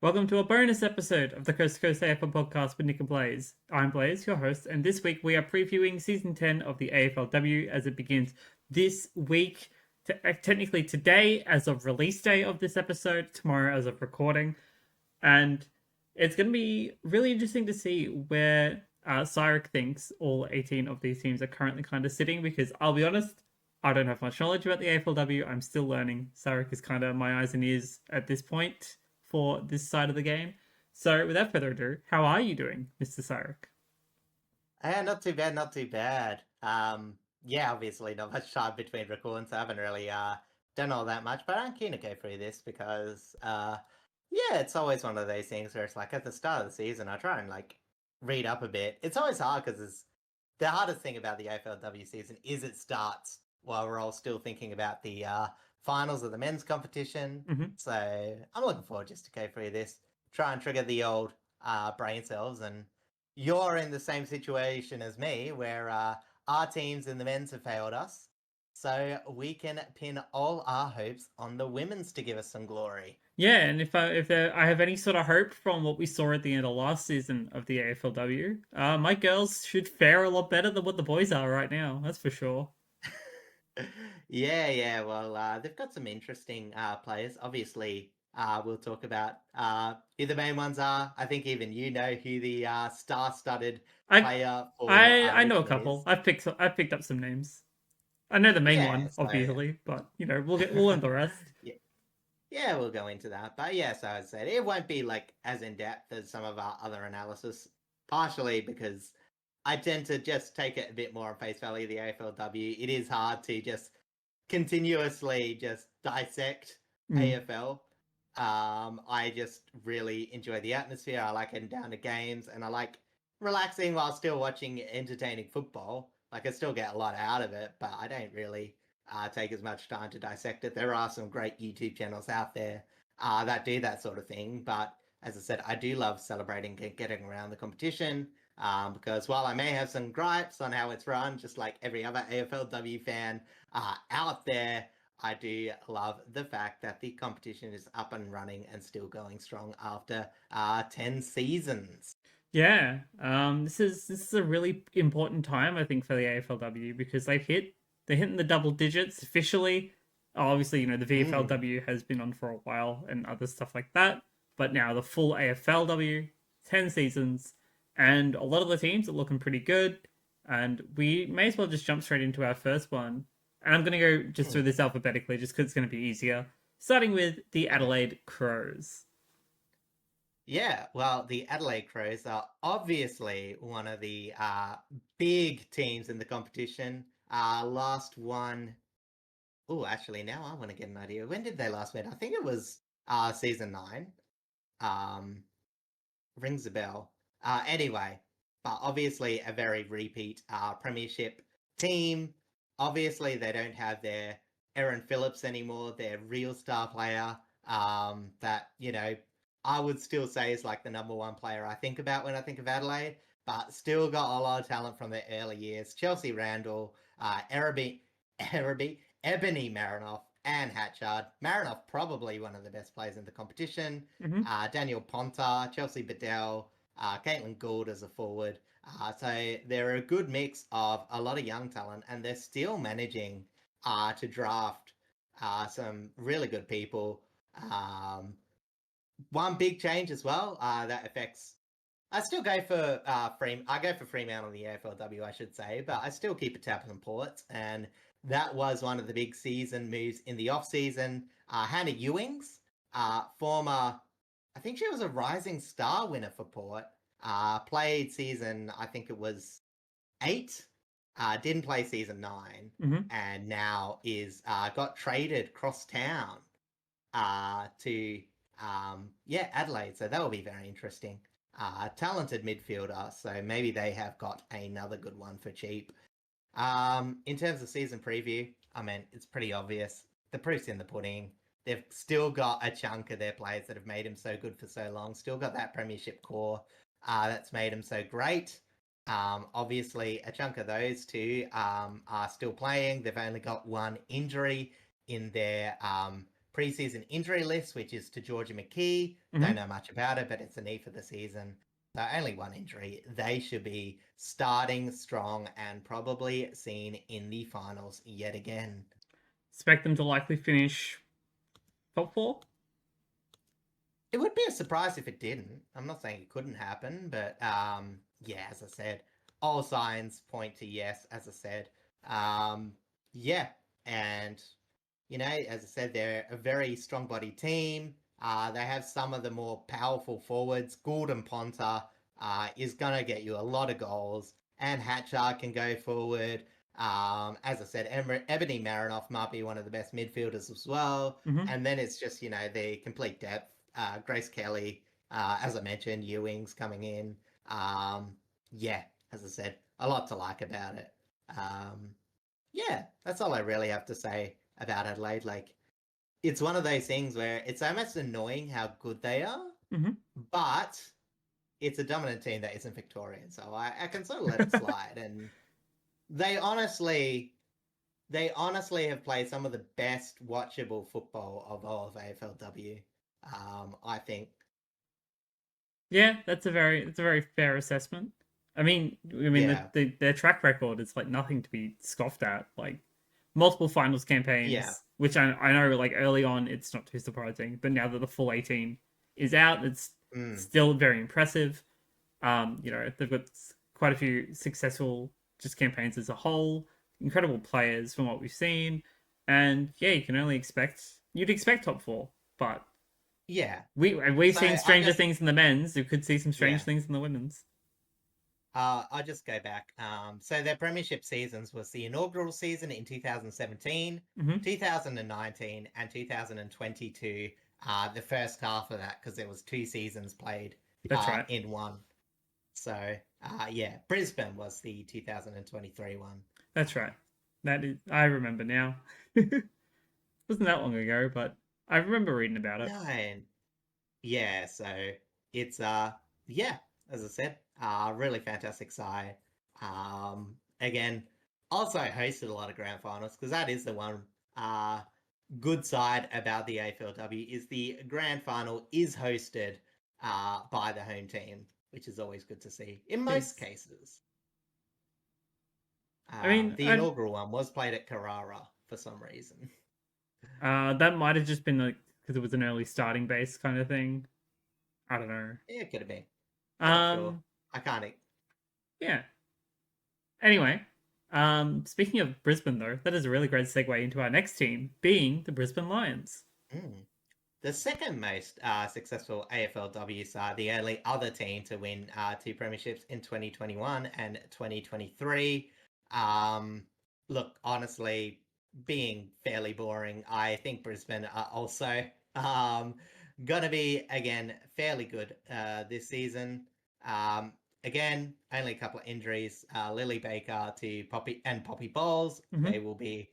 Welcome to a bonus episode of the Coast to Coast AFL podcast with Nick and Blaze. I'm Blaze, your host, and this week we are previewing Season 10 of the AFLW as it begins this week. Technically today as of release day of this episode, tomorrow as of recording. And it's going to be really interesting to see where Cyril thinks all 18 of these teams are currently kind of sitting, because I'll be honest, I don't have much knowledge about the AFLW. I'm still learning. Cyril is kind of my eyes and ears at this point for this side of the game. So without further ado, how are you doing, Mr. Cyril? Not too bad, not too bad. Obviously not much time between recordings, so I haven't really done all that much, but I'm keen to go through this because it's always one of those things where it's like at the start of the season I try and like read up a bit. It's always hard because the hardest thing about the AFLW season is it starts while we're all still thinking about the finals of the men's competition. Mm-hmm. So I'm looking forward just to go through this, try and trigger the old brain cells. And you're in the same situation as me where our teams in the men's have failed us. So we can pin all our hopes on the women's to give us some glory. Yeah, and if I have any sort of hope from what we saw at the end of last season of the AFLW, my girls should fare a lot better than what the boys are right now. That's for sure. Well, they've got some interesting players. Obviously, we'll talk about who the main ones are. I think even you know who the star-studded I player for I know a Richmond couple. is. I've picked up some names. I know the main Yeah, one, so obviously, but we'll learn the rest. yeah, yeah, we'll go into that. But yeah, so I said it won't be like as in depth as some of our other analysis, partially because I tend to just take it a bit more on face value. The AFLW, it is hard to just continuously just dissect AFL. I just really enjoy the atmosphere. I like heading down to games, and I like relaxing while still watching entertaining football. Like I still get a lot out of it, but I don't really take as much time to dissect it. There are some great YouTube channels out there that do that sort of thing, but as I said, I do love celebrating getting around the competition. Because while I may have some gripes on how it's run, just like every other AFLW fan out there, I do love the fact that the competition is up and running and still going strong after 10 seasons. Yeah, this is a really important time, I think, for the AFLW, because they're hitting the double digits officially. Obviously, the VFLW has been on for a while and other stuff like that, but now the full AFLW, 10 seasons, and a lot of the teams are looking pretty good. And we may as well just jump straight into our first one. And I'm gonna go just through this alphabetically, just because it's gonna be easier. Starting with the Adelaide Crows. Yeah, well, the Adelaide Crows are obviously one of the big teams in the competition. Last one. Oh, actually, now I want to get an idea. When did they last win? I think it was season 9. Um, Rings a bell. Anyway, but obviously a very repeat premiership team. Obviously, they don't have their Aaron Phillips anymore, their real star player. That I would still say is like the number one player I think about when I think of Adelaide, but still got a lot of talent from their early years. Chelsea Randall, Ebony Marinoff, and Hatchard. Marinoff probably one of the best players in the competition. Mm-hmm. Daniel Ponta, Chelsea Bedell, Caitlin Gould as a forward. So they're a good mix of a lot of young talent, and they're still managing to draft some really good people. One big change as well that affects. I still go for I go for Fremantle on the AFLW, I should say, but I still keep a tab on Port, and that was one of the big season moves in the off season. Hannah Ewings, former, I think she was a Rising Star winner for Port. Played season, I think it was 8. Didn't play season 9, Mm-hmm. and now is got traded cross town to Adelaide. So that will be very interesting. Talented midfielder, so maybe they have got another good one for cheap. In terms of season preview, I mean, it's pretty obvious. The proof's in the pudding. They've still got a chunk of their players that have made them so good for so long. Still got that premiership core that's made them so great. Obviously, a chunk of those two are still playing. They've only got one injury in their preseason injury list, which is to Georgia McKee. Don't know much about it, but it's a knee for the season. So only one injury. They should be starting strong and probably seen in the finals yet again. Expect them to likely finish top 4? It would be a surprise if it didn't. I'm not saying it couldn't happen, but yeah, as I said, all signs point to yes, as I said. Yeah, and you know, as I said, they're a very strong body team. They have some of the more powerful forwards. Gordon Ponta is going to get you a lot of goals, and Hatchard can go forward. As I said, Ebony Marinoff might be one of the best midfielders as well. And then it's just, you know, the complete depth. Grace Kelly, as I mentioned, Ewing's coming in. Yeah, as I said, a lot to like about it. Yeah, that's all I really have to say about Adelaide. Like, it's one of those things where it's almost annoying how good they are, but it's a dominant team that isn't Victorian, so I can sort of let it slide. And they honestly have played some of the best watchable football of all of AFLW. I think. Yeah, that's a very fair assessment. I mean, Yeah. their track record is like nothing to be scoffed at. Like multiple finals campaigns, Yeah. which I know like early on it's not too surprising, but now that the full 18 is out, it's still very impressive. You know, they've got quite a few successful just campaigns as a whole, incredible players from what we've seen, and yeah, you'd expect top 4, but Yeah. we've So seen I stranger guess things in the men's. You could see some strange Yeah. things in the women's. I'll just go back. So their premiership seasons was the inaugural season in 2017, 2019, and 2022. The first half of that, because there was 2 seasons played That's right. in one. So yeah, Brisbane was the 2023 one. That's right. That is, I remember now. Wasn't that long ago, but I remember reading about it. No, yeah, so it's yeah, as I said, really fantastic side. Again, also hosted a lot of grand finals because that is the one good side about the AFLW is the grand final is hosted by the home team, which is always good to see in most cases. I mean, The inaugural one was played at Carrara for some reason. That might have just been like because it was an early starting base kind of thing. I don't know. Yeah, it could have been. Not sure. I can't. Yeah. Anyway, speaking of Brisbane, though, that is a really great segue into our next team, being the Brisbane Lions. The second most successful AFLW side, the only other team to win 2 premierships in 2021 and 2023. Look, honestly, being fairly boring, I think Brisbane are also gonna be again fairly good this season. Again, only a couple of injuries. Lily Baker to Poppy Bowles. They will be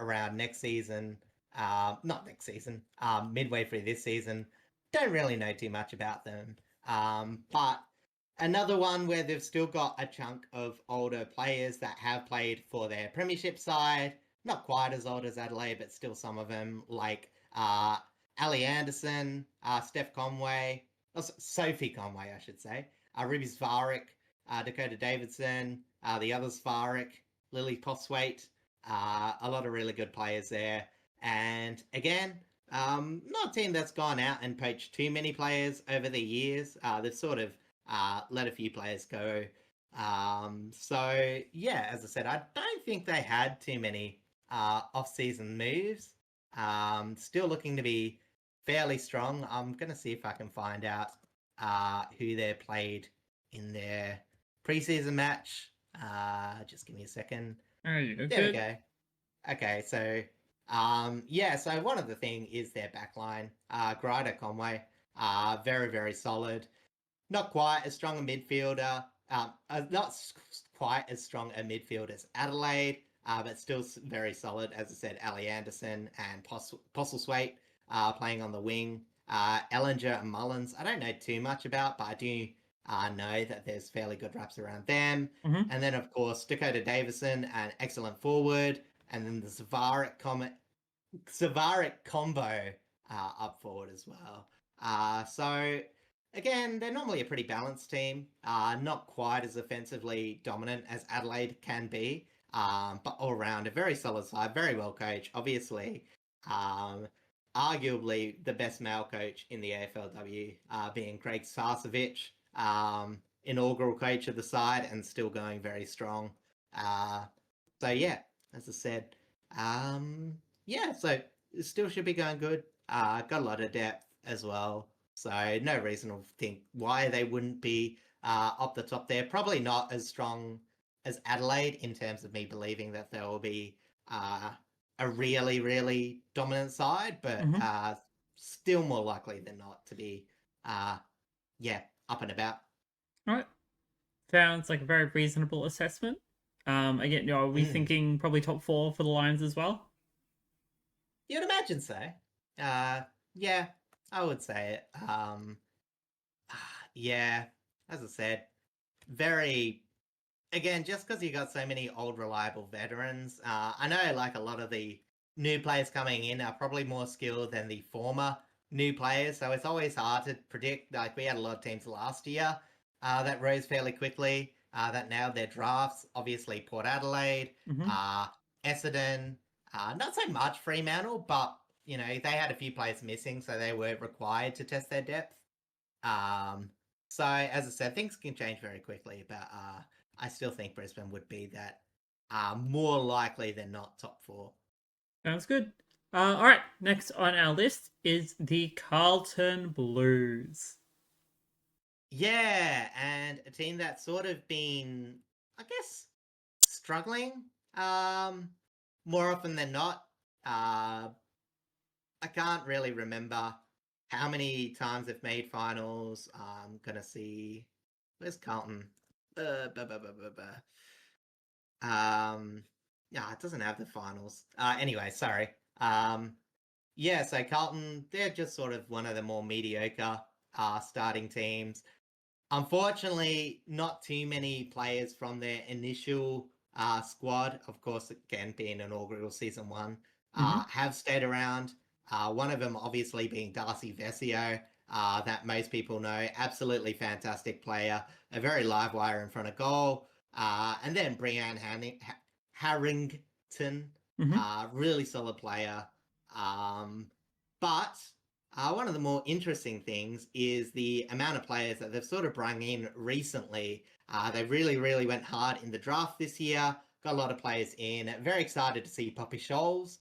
around next season. Not next season. Midway through this season. Don't really know too much about them. But another one where they've still got a chunk of older players that have played for their premiership side. Not quite as old as Adelaide, but still some of them, like Ali Anderson, Steph Conway, Sophie Conway, I should say. Ruby Svarik, Dakota Davidson, the others Svarik, Lily Poswaite, a lot of really good players there. And again, not a team that's gone out and poached too many players over the years. They've sort of let a few players go. So yeah, as I said, I don't think they had too many off-season moves. Still looking to be fairly strong. I'm going to see if I can find out who they played in their preseason match. Just give me a second. There we go. Okay, so yeah, so one of the thing is their backline. Grider Conway, very, very solid. Not quite as strong a midfielder. Not quite as strong a midfield as Adelaide, but still very solid. As I said, Ali Anderson and Postlethwaite playing on the wing. Ellinger and Mullins, I don't know too much about, but I do know that there's fairly good wraps around them. And then, of course, Dakota Davison, an excellent forward. And then the Svarik Savaric combo up forward as well. So again, they're normally a pretty balanced team. Not quite as offensively dominant as Adelaide can be, but all around a very solid side, very well coached. Obviously, um, arguably the best male coach in the AFLW, being Craig Sarcevic, inaugural coach of the side, and still going very strong. So yeah, as I said, yeah, so it still should be going good. Got a lot of depth as well, so no reason to think why they wouldn't be up the top there. Probably not as strong as Adelaide in terms of me believing that there will be a really, really dominant side, but still more likely than not to be, yeah, up and about. All right. Sounds like a very reasonable assessment. Again, are we thinking probably top 4 for the Lions as well? You'd imagine so. Yeah, I would say it. Yeah, as I said, very, again, just because you got so many old reliable veterans. I know like a lot of the new players coming in are probably more skilled than the former new players, so it's always hard to predict. Like we had a lot of teams last year that rose fairly quickly, that nailed their drafts. Obviously, Port Adelaide, Essendon, not so much Fremantle, but you know they had a few players missing, so they were required to test their depth. So as I said, things can change very quickly, but I still think Brisbane would be that more likely than not top 4. Sounds good. All right, next on our list is the Carlton Blues. Yeah, and a team that's sort of been, I guess, struggling more often than not. I can't really remember how many times they've made finals. I'm gonna see. Where's Carlton? Yeah, it doesn't have the finals. Anyway, sorry. Yeah, so Carlton, they're just sort of one of the more mediocre starting teams. Unfortunately, not too many players from their initial squad, of course, again, being inaugural season 1, have stayed around. One of them obviously being Darcy Vesio, that most people know. Absolutely fantastic player, a very live wire in front of goal. And then Brianne Harrington, really solid player. But one of the more interesting things is the amount of players that they've sort of brought in recently. They really, really went hard in the draft this year. Got a lot of players in. Very excited to see Poppy Scholes.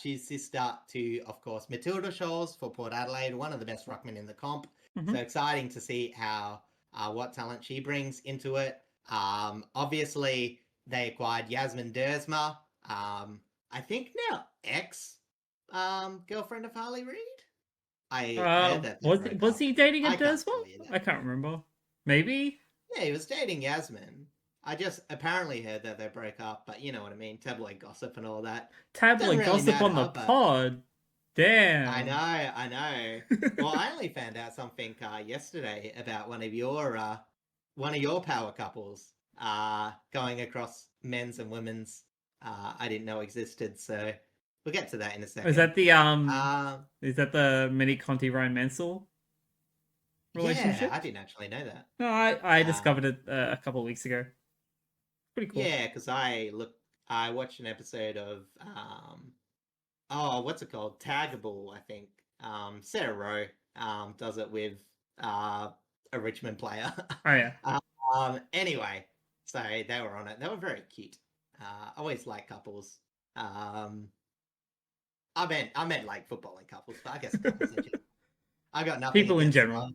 She's sister to, of course, Matilda Scholes for Port Adelaide, one of the best ruckmen in the comp. So exciting to see how what talent she brings into it. Obviously, they acquired Yasmin Dersma. I think now ex girlfriend of Harley Reid. I heard that was he dating a I can't Dersma? tell you that. I can't remember. Maybe. Yeah, he was dating Yasmin. I just apparently heard that they broke up, but you know what I mean, tabloid gossip and all that. Tabloid Really gossip on the pod. Damn. I know. Well, I only found out something yesterday about one of your power couples going across men's and women's. I didn't know existed, so we'll get to that in a second. Is that the is that the mini Conti Ryan Mansell relationship? Yeah, I didn't actually know that. No, I discovered it a couple of weeks ago. Pretty cool. Yeah, because I watched an episode of what's it called? Taggable, I think. Sarah Rowe does it with a Richmond player. Oh yeah. Anyway, so they were on it. They were very cute. Always like couples. I meant like footballing couples, but I guess couples in general. I got nothing. People in general.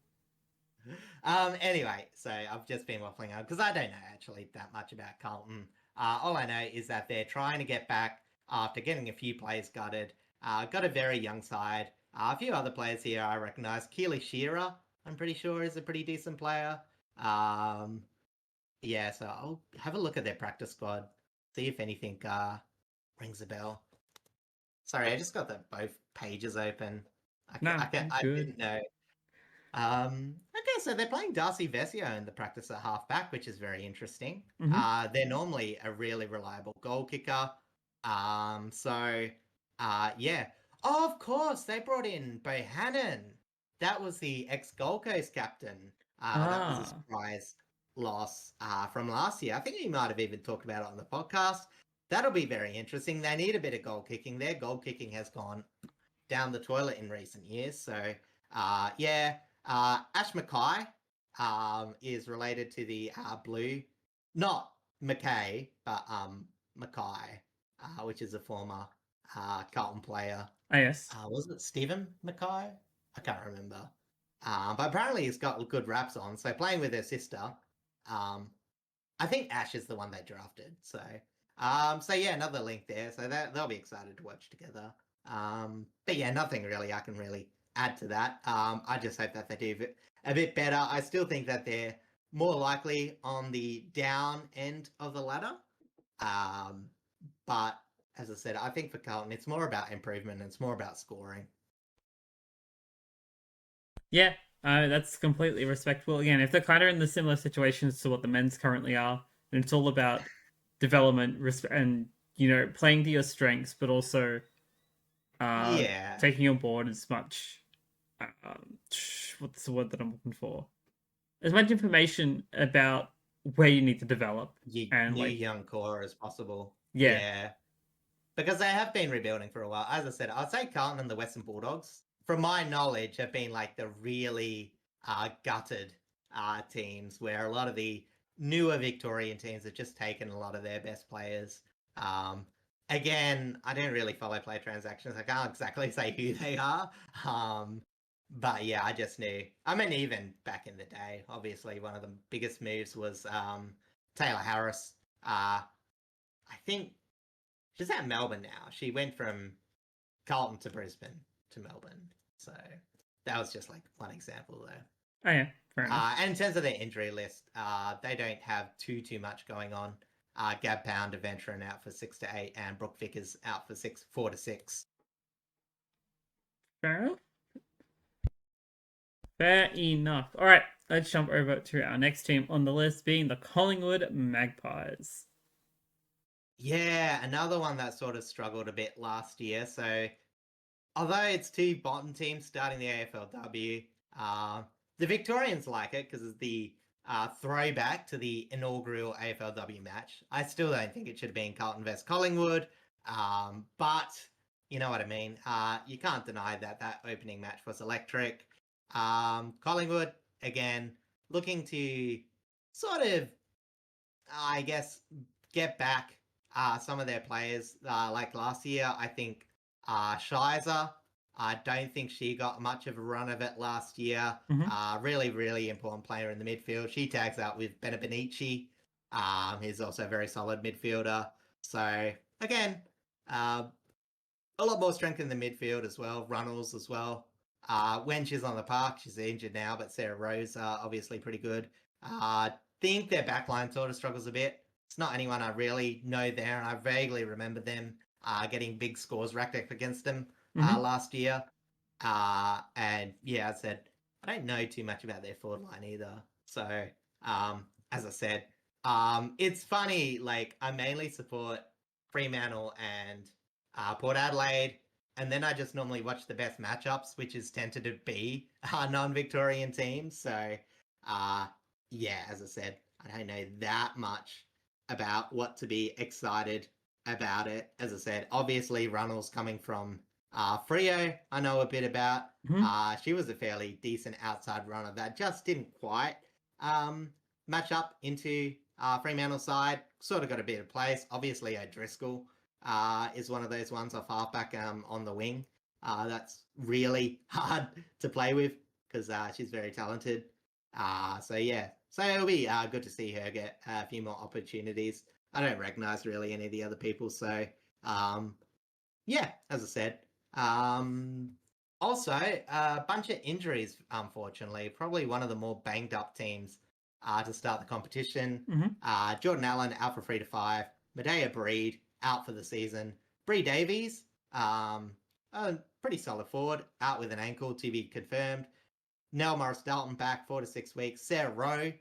Anyway, so I've just been waffling on because I don't know actually that much about Carlton. All I know is that they're trying to get back after getting a few players gutted. Got a very young side. A few other players here I recognise. Keely Shearer, I'm pretty sure, is a pretty decent player. Yeah, so I'll have a look at their practice squad, see if anything rings a bell. Sorry, I just got both pages open. I didn't know. Okay, so they're playing Darcy Vesio in the practice at halfback, which is very interesting. They're normally a really reliable goal kicker. So Yeah. Oh, of course, they brought in Bohannon. That was the ex-Gold Coast captain. That was a Ah, surprise loss from last year. I think he might have even talked about it on the podcast. That'll be very interesting. They need a bit of goal kicking. Their goal kicking has gone down the toilet in recent years. So, yeah, Ash Mackay is related to the Blue, not Mackay, but Mackay, which is a former Carlton player. yes. Was it Stephen Mackay? I can't remember. But apparently he's got good raps on. So playing with her sister, I think Ash is the one they drafted. So yeah, another link there. So they'll be excited to watch together. But yeah, nothing really I can really add to that. I just hope that they do a bit better. I still think that they're more likely on the down end of the ladder. But as I said, I think for Carlton, it's more about improvement and it's more about scoring. Yeah, that's completely respectable. Again, if they're kind of in the similar situations to what the men's currently are, then it's all about development and playing to your strengths, but also Yeah, taking on board as much. What's the word that I'm looking for? As much information about where you need to develop and new like young core as possible. yeah. Yeah, because they have been rebuilding for a while. As I said, I'd say Carlton and the Western Bulldogs, from my knowledge, have been like the really gutted teams where a lot of the newer Victorian teams have just taken a lot of their best players. Um, Again, I don't really follow player transactions. I can't exactly say who they are. But yeah, I just knew. I mean, even back in the day, obviously, one of the biggest moves was Taylor Harris. I think she's at Melbourne now. She went from Carlton to Brisbane to Melbourne. So that was just like one example there. Oh yeah, fair enough. And in terms of their injury list, they don't have too much going on. Gab Pound, a veteran, out for 6 to 8, and Brooke Vickers out for 4 to 6. Fair enough. Fair enough. All right, let's jump over to our next team on the list, being the Collingwood Magpies. Yeah, another one that sort of struggled a bit last year. So although it's two bottom teams starting the AFLW, the Victorians like it because it's the throwback to the inaugural AFLW match. I still don't think it should have been Carlton vs Collingwood, but you know what I mean. You can't deny that opening match was electric. Collingwood, again, looking to sort of, I guess, get back some of their players like last year. I think Shizer, I don't think she got much of a run of it last year. Really, really important player in the midfield. She tags out with Benabinici. He's also a very solid midfielder. So, again, a lot more strength in the midfield as well. Runnels as well. When she's on the park, she's injured now, but Sarah Rose obviously pretty good. Think their backline sort of struggles a bit. It's not anyone I really know there, and I vaguely remember them getting big scores racked up against them last year. And yeah, as I said, I don't know too much about their forward line either. So, as I said, it's funny, like, I mainly support Fremantle and Port Adelaide, and then I just normally watch the best matchups, which is tended to be non-Victorian teams. So, yeah, as I said, I don't know that much about what to be excited about it. As I said, obviously Runnels coming from Freo, I know a bit about. She was a fairly decent outside runner that just didn't quite match up into Fremantle side. Sort of got a bit of place. Obviously, O'Driscoll is one of those ones off halfback on the wing. That's really hard to play with because she's very talented. So yeah, so it'll be good to see her get a few more opportunities. I don't recognise really any of the other people, so yeah, as I said. Also, a bunch of injuries, unfortunately. Probably one of the more banged up teams to start the competition. Jordan Allen out for 3 to 5. Medea Breed out for the season. Bree Davies, a pretty solid forward, out with an ankle to be confirmed. Nell Morris Dalton back 4 to 6 weeks. Sarah Rowe,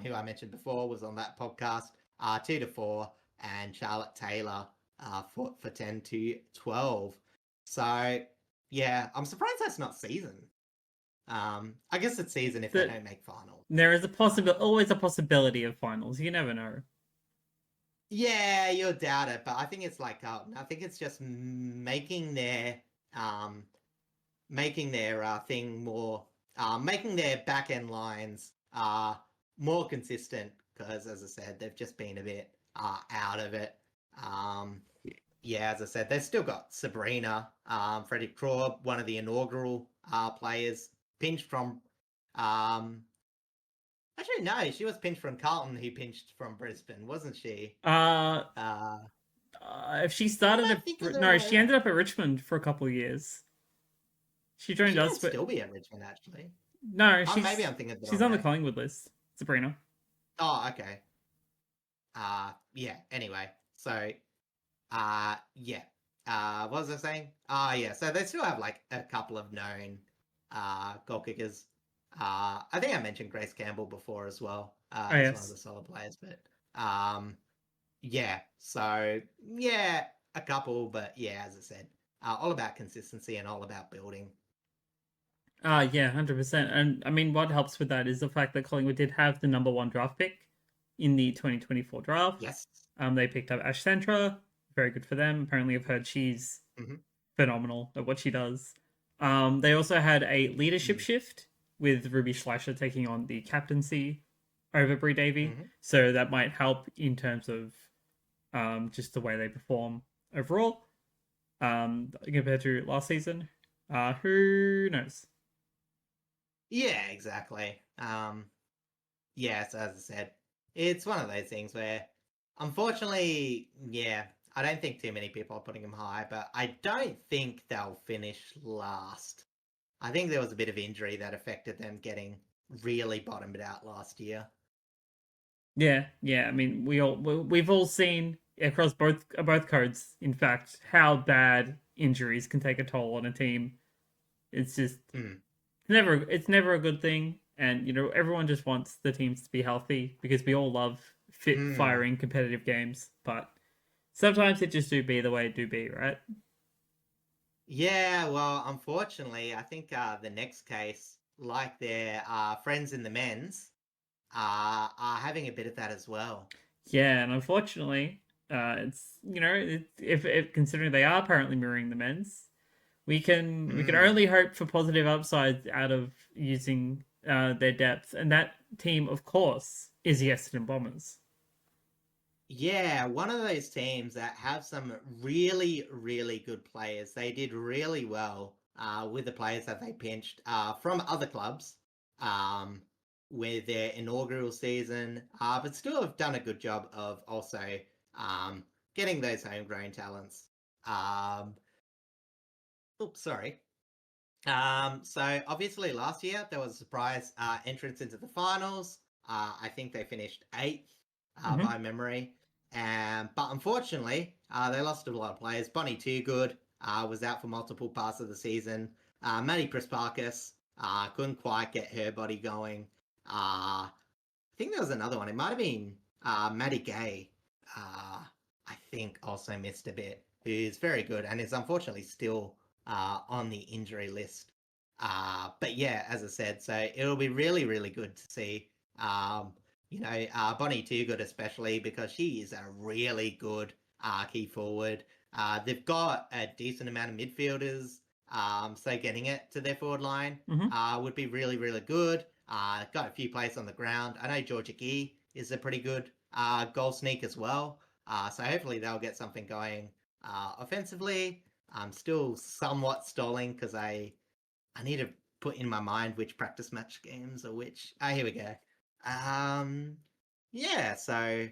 who I mentioned before, was on that podcast, 2 to 4. And Charlotte Taylor for 10 to 12. So yeah, I'm surprised that's not season. I guess it's season if they The- don't make finals. There is always a possibility of finals. You never know. Yeah, you'll doubt it, but I think it's like I think it's just making their thing more, making their back end lines more consistent. Because as I said, they've just been a bit out of it. Yeah, as I said, they've still got Sabrina, Freddie Craw, one of the inaugural players, pinched from. Actually, no, she was pinched from Carlton, who pinched from Brisbane, wasn't she? If she started I think of at the no, she right. ended up at Richmond for a couple of years. She joined She us, might but still be at Richmond, actually. no, Oh, maybe I'm thinking of the she's wrong on the name. Collingwood list. Sabrina. Oh, okay. Yeah. Anyway, so yeah. What was I saying? Yeah. So they still have like a couple of known goal kickers. I think I mentioned Grace Campbell before as well, Oh as one of the yes. solid players. But yeah. So yeah, a couple, but yeah, as I said, all about consistency and all about building. Yeah, 100%. And I mean, what helps with that is the fact that Collingwood did have the number one draft pick in the 2024 draft. Yes. They picked up Ash Centra. Very good for them. Apparently, I've heard she's phenomenal at what she does. They also had a leadership shift with Ruby Schleicher taking on the captaincy over Brie Davey. So that might help in terms of just the way they perform overall compared to last season. Who knows? Yeah, exactly. Yeah, so as I said, it's one of those things where, unfortunately, yeah, I don't think too many people are putting them high, but I don't think they'll finish last. I think there was a bit of injury that affected them getting really bottomed out last year. Yeah. I mean, we've all seen across both codes, in fact, how bad injuries can take a toll on a team. It's just it's never a good thing, and everyone just wants the teams to be healthy because we all love fit, firing, competitive games. But sometimes it just do be the way it do be, right? Yeah, well, unfortunately, I think the next case, like their friends in the men's, are having a bit of that as well. Yeah, and unfortunately, it's if considering they are apparently mirroring the men's, we can only hope for positive upsides out of using their depth, and that team, of course, is the Essendon Bombers. Yeah, one of those teams that have some really, really good players. They did really well with the players that they pinched from other clubs with their inaugural season, but still have done a good job of also getting those homegrown talents. Oops, sorry. So obviously last year there was a surprise entrance into the finals. I think they finished 8th by memory. But unfortunately, they lost a lot of players. Bonnie Toogood was out for multiple parts of the season. Maddie Prisparkis couldn't quite get her body going. I think there was another one. It might have been Maddie Gay. I think also missed a bit. Who's very good and is unfortunately still on the injury list. But yeah, as I said, so it'll be really, really good to see. Bonnie Toogood especially because she is a really good key forward. They've got a decent amount of midfielders, so getting it to their forward line would be really, really good. Got a few players on the ground. I know Georgia Gee is a pretty good goal sneak as well. So hopefully they'll get something going offensively. I'm still somewhat stalling because I need to put in my mind which practice match games or which. Here we go. Yeah, so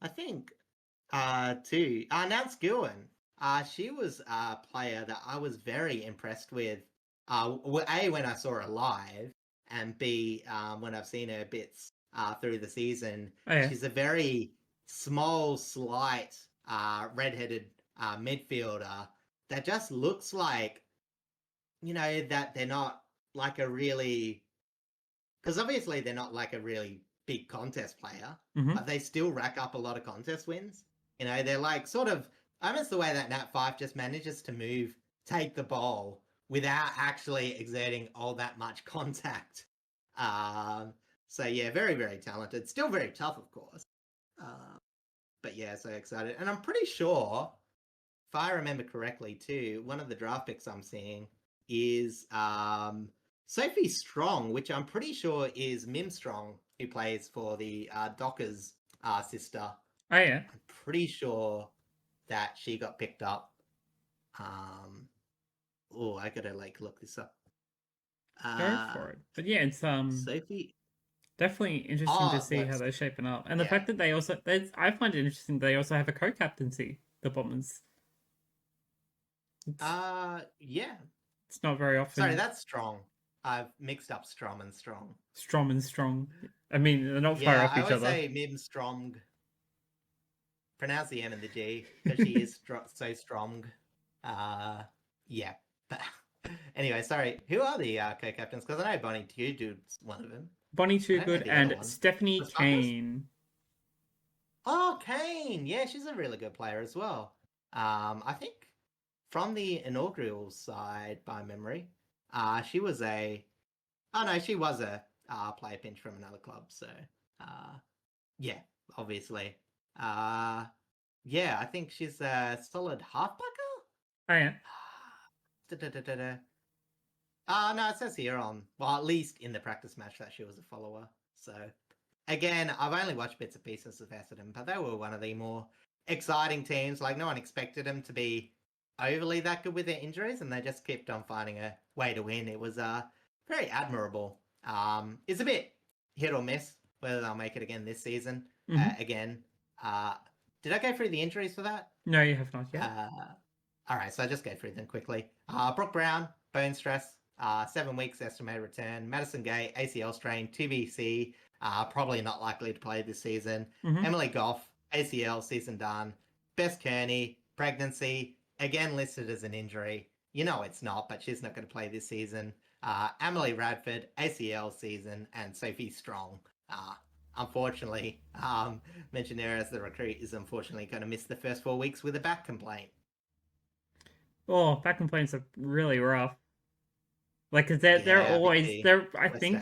I think too. Nance Gillen. She was a player that I was very impressed with. A, when I saw her live, and B, when I've seen her bits through the season. Oh, yeah. She's a very small, slight, redheaded midfielder that just looks like, that they're not like a really, because obviously they're not like a really big contest player, but they still rack up a lot of contest wins. They're like sort of I miss the way that Nat Fife just manages to move, take the ball without actually exerting all that much contact. So yeah, very, very talented. Still very tough, of course. But yeah, so excited. And I'm pretty sure, if I remember correctly too, one of the draft picks I'm seeing is Sophie Strong, which I'm pretty sure is Mim Strong, who plays for the Dockers sister. Oh yeah. I'm pretty sure that she got picked up. I gotta look this up. Go for it. But yeah, it's Sophie. definitely interesting to see how they're shaping up, and the fact that they also, I find it interesting they also have a co-captaincy. The Bombers. Yeah. It's not very often. Sorry, that's Strong. I've mixed up Strom and Strong. Strom and Strong. I mean, they're not far off each other. I always say Mim Strong. Pronounce the M and the G because she is so strong. Yeah. Anyway, sorry. Who are the co-captains? Because I know Bonnie Twogood's one of them. Bonnie Twogood and Stephanie Kane. Oh, Kane! Yeah, she's a really good player as well. I think from the inaugural side, by memory, she was a player pinch from another club. So, yeah, obviously. Yeah, I think she's a solid halfbacker. Oh yeah. No, it says here at least in the practice match that she was a follower. So, again, I've only watched bits and pieces of Essendon, but they were one of the more exciting teams. Like, no one expected them to be overly that good with their injuries, and they just kept on finding a way to win. It was very admirable. It's a bit hit or miss whether they'll make it again this season. Again, did I go through the injuries for that? No, you have not yet. All right, so I'll just go through them quickly. Brooke Brown, bone stress, 7 weeks estimated return. Madison Gay, ACL strain, TBC, probably not likely to play this season. Emily Goff, ACL, season done. Bess Kearney, pregnancy, again listed as an injury. You know it's not, but she's not going to play this season. Emily Radford, ACL season, and Sophie Strong. Unfortunately, mentioned there as the recruit, is unfortunately going to miss the first 4 weeks with a back complaint. Oh, back complaints are really rough. Like, cause they're always, I think,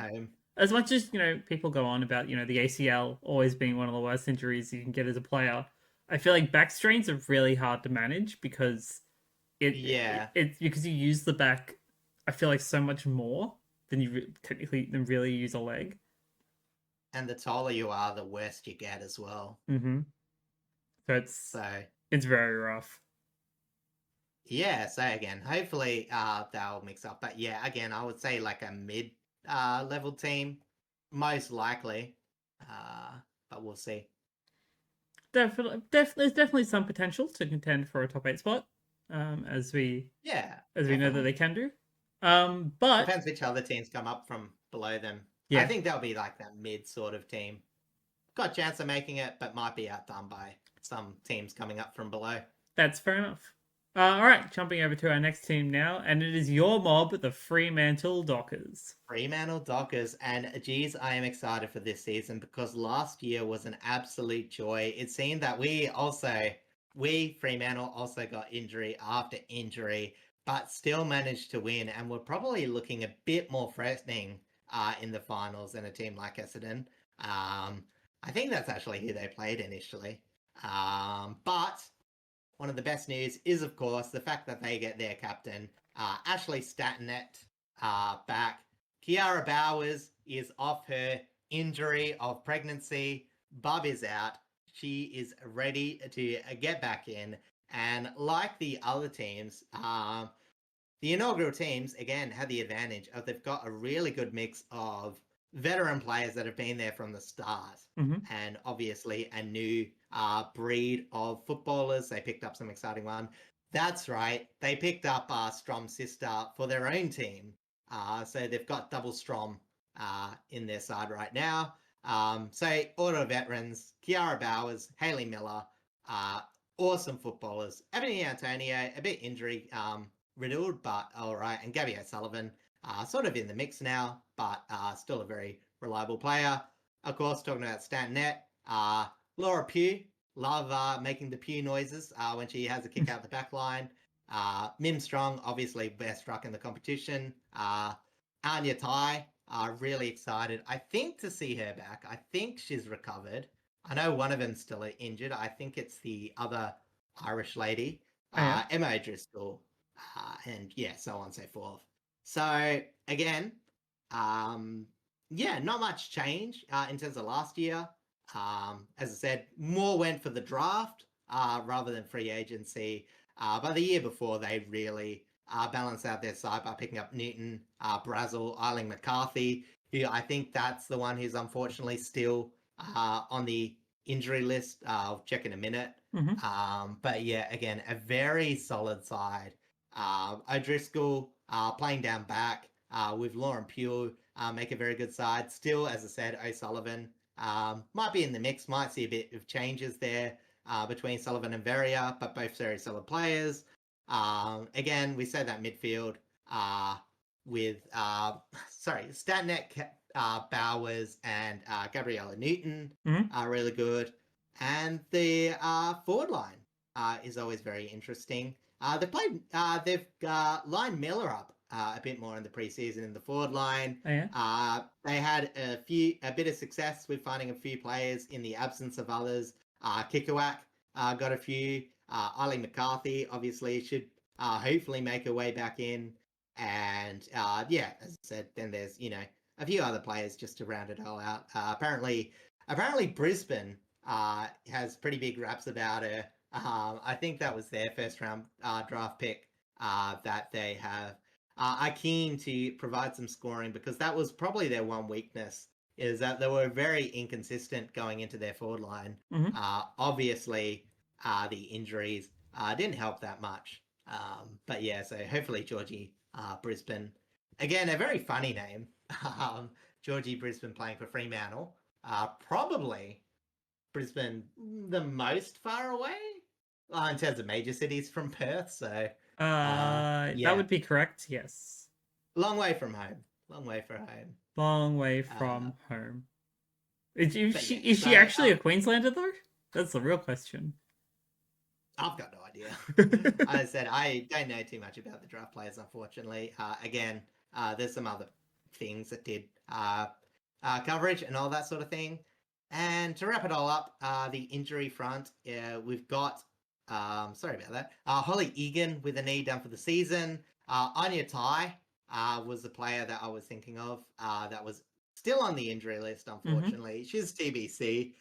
as much as, people go on about, the ACL always being one of the worst injuries you can get as a player, I feel like back strains are really hard to manage because because you use the back, I feel like, so much more than you than really use a leg. And the taller you are, the worse you get as well. So it's very rough. Yeah, so again, hopefully they'll mix up. But yeah, again, I would say like a mid level team, most likely. But we'll see. There's definitely some potential to contend for a top 8 spot, as we know that they can do. But depends which other teams come up from below them. Yeah. I think they'll be like that mid sort of team. Got a chance of making it, but might be outdone by some teams coming up from below. That's fair enough. All right, jumping over to our next team now, and it is your mob, the Fremantle Dockers. Fremantle Dockers, and geez, I am excited for this season because last year was an absolute joy. It seemed that we Fremantle also got injury after injury, but still managed to win, and we're probably looking a bit more threatening in the finals than a team like Essendon. I think that's actually who they played initially. But one of the best news is, of course, the fact that they get their captain, Ashley Statinet, back. Kiara Bowers is off her injury of pregnancy. Bub is out. She is ready to get back in. And like the other teams, the inaugural teams, again, had the advantage of they've got a really good mix of veteran players that have been there from the start. And obviously a new breed of footballers. They picked up some exciting one. That's right. They picked up Strom's sister for their own team. So they've got double Strom in their side right now. So order veterans, Kiara Bowers, Hayley Miller, awesome footballers. Ebony Antonio, a bit injury riddled, but all right. And Gabby O'Sullivan, sort of in the mix now, but still a very reliable player. Of course, talking about Stantonette, Laura Pugh, love making the pew noises when she has a kick out the back line. Mim Strong, obviously best ruck in the competition. Anya Tai, really excited. I think to see her back. I think she's recovered. I know one of them's still injured. I think it's the other Irish lady, Emma O'Driscoll, and yeah, so on and so forth. So again, not much change in terms of last year. As I said, more went for the draft rather than free agency. But the year before, they really balanced out their side by picking up Newton, Brazel, Eileen McCarthy, who I think that's the one who's unfortunately still on the injury list. I'll check in a minute. But yeah, again, a very solid side. O'Driscoll playing down back with Lauren Pugh make a very good side. Still, as I said, O'Sullivan might be in the mix, might see a bit of changes there between Sullivan and Verrier, but both very solid players. Again, we said that midfield with Statnet, Bowers, and Gabriella Newton are really good. And the forward line is always very interesting. They've lined Miller up a bit more in the preseason in the forward line. They had a bit of success with finding a few players in the absence of others. Kikowak got a few. Eileen McCarthy obviously should hopefully make her way back in. And as I said, then there's a few other players just to round it all out. Apparently Brisbane has pretty big raps about her. I think that was their first round draft pick that they have. Are keen to provide some scoring because that was probably their one weakness, is that they were very inconsistent going into their forward line. Obviously, the injuries didn't help that much. But yeah, so hopefully Georgie Brisbane. Again, a very funny name. Georgie Brisbane playing for Fremantle. Probably Brisbane the most far away in terms of major cities from Perth. So that would be correct. Yes. Long way from home. Long way from home. Long way from home. Is she actually a Queenslander though? That's the real question. I've got no idea. As I said, I don't know too much about the draft players, unfortunately. Again, there's some other things that did coverage and all that sort of thing. And to wrap it all up, the injury front, we've got, sorry about that, Holly Egan with a knee done for the season. Anya Tai was the player that I was thinking of that was still on the injury list, unfortunately. She's TBC.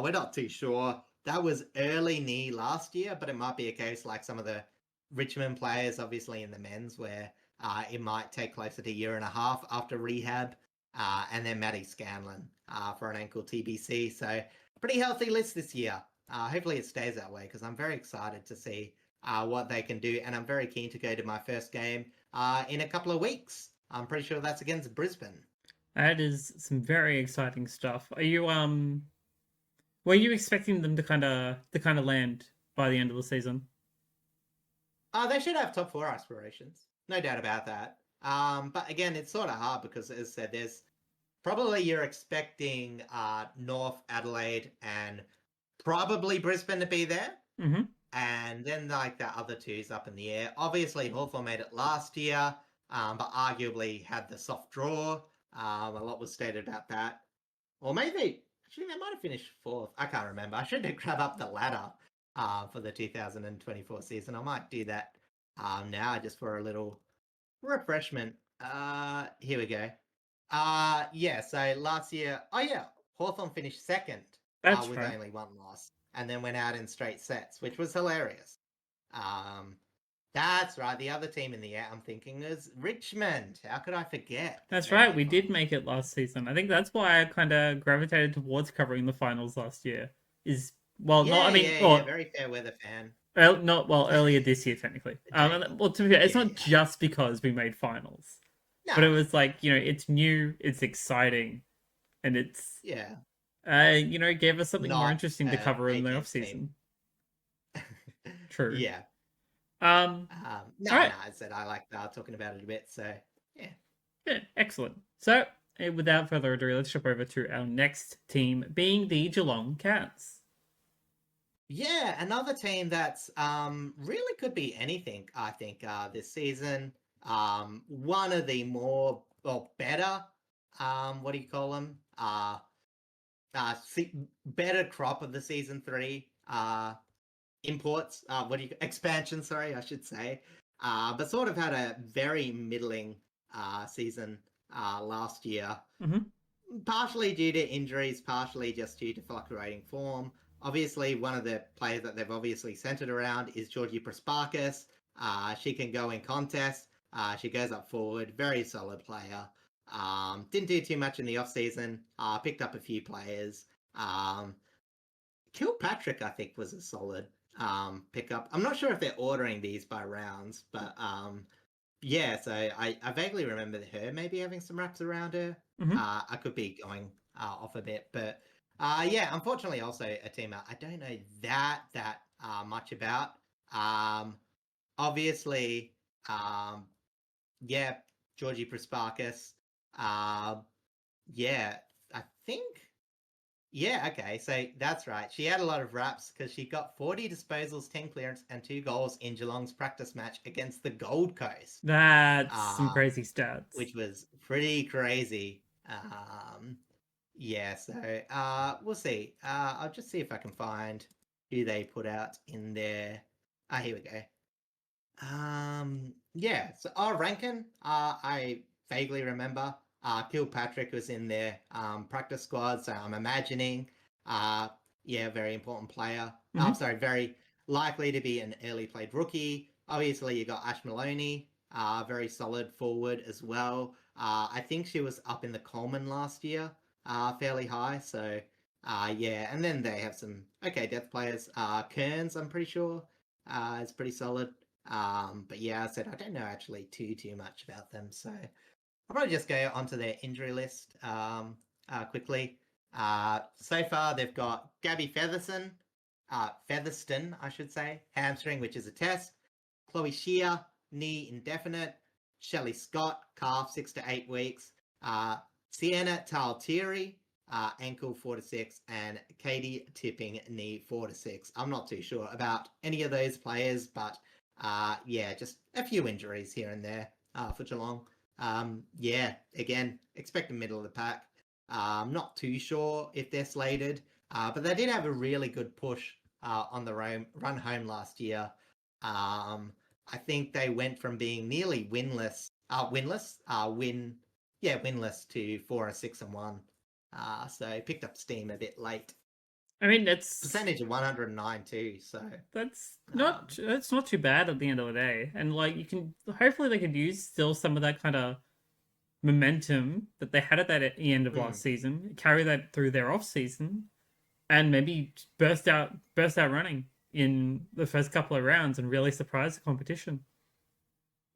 We're not too sure. That was early knee last year, but it might be a case like some of the Richmond players, obviously in the men's, where it might take closer to a year and a half after rehab. And then Maddie Scanlon for an ankle TBC. So pretty healthy list this year. Hopefully it stays that way because I'm very excited to see what they can do. And I'm very keen to go to my first game in a couple of weeks. I'm pretty sure that's against Brisbane. That is some very exciting stuff. Are you were you expecting them to kind of land by the end of the season? They should have top 4 aspirations. No doubt about that. But again, it's sort of hard because, as I said, there's probably you're expecting North, Adelaide, and probably Brisbane to be there. And then like the other two's up in the air. Obviously, Hawthorn made it last year, but arguably had the soft draw. A lot was stated about that. Or maybe, actually, they might have finished 4th. I can't remember. I should grab up the ladder for the 2024 season. I might do that now just for a little refreshment. Here we go. So last year, Hawthorn finished 2nd with right. only 1 loss, and then went out in straight sets, which was hilarious. That's right. The other team in the air I'm thinking is Richmond. How could I forget? That's right. We did make it last season. I think that's why I kind of gravitated towards covering the finals last year. Very fair weather fan. Earlier this year, technically. To be fair, it's not just because we made finals. No. But it was like, it's new, it's exciting, and it's... Yeah. Gave us something more interesting to cover in the off-season. True. Yeah. Right. I said I like talking about it a bit, so, yeah. Yeah, excellent. So, without further ado, let's jump over to our next team, being the Geelong Cats. Yeah, another team that's really could be anything, I think, this season. One of the more or better, what do you call them? Better crop of the season three imports. What do you expansion? Sorry, I should say. But sort of had a very middling season last year. Mm-hmm. Partially due to injuries, partially just due to fluctuating form. Obviously, one of the players that they've obviously centered around is Georgie Prasparkas. She can go in contest. She goes up forward. Very solid player. Didn't do too much in the off-season. Picked up a few players. Kilpatrick, I think, was a solid pickup. I'm not sure if they're ordering these by rounds, but yeah, so I vaguely remember her maybe having some wraps around her. Mm-hmm. I could be going off a bit, but yeah, unfortunately, also a team I don't know that much about. Obviously, yeah, Georgie Prasparkas. Yeah, I think. Yeah, okay, so that's right. She had a lot of raps because she got 40 disposals, 10 clearance, and 2 goals in Geelong's practice match against the Gold Coast, That's some um, crazy stats. which was pretty crazy. Yeah, so we'll see. I'll just see if I can find who they put out in there. Here we go. Yeah, so Rankin, I vaguely remember. Kilpatrick was in their practice squad, so I'm imagining, yeah, very important player. I'm sorry, very likely to be an early played rookie. Obviously, you got Ash Maloney, very solid forward as well. I think she was up in the Coleman last year, fairly high. So, yeah, and then they have some okay depth players. Kearns, I'm pretty sure, is pretty solid. But yeah, I said I don't know actually too much about them, so I'll probably just go onto their injury list quickly. So far they've got Gabby Featherston, I should say, hamstring, which is a test. Chloe Shear, knee indefinite. Shelley Scott, calf 6 to 8 weeks. Sienna Taltieri, ankle 4 to 6, and Katie Tipping, knee 4 to 6. I'm not too sure about any of those players, but yeah, just a few injuries here and there for Geelong. Yeah, again, expect the middle of the pack. I'm not too sure if they're slated, but they did have a really good push on the run home last year. I think they went from being nearly winless to 4-6-1. So picked up steam a bit late. I mean, it's Percentage of 109 too. So that's not too bad at the end of the day, and like you can hopefully they could use still some of that kind of momentum that they had at that at the end of last season, carry that through their off season, and maybe burst out running in the first couple of rounds and really surprise the competition.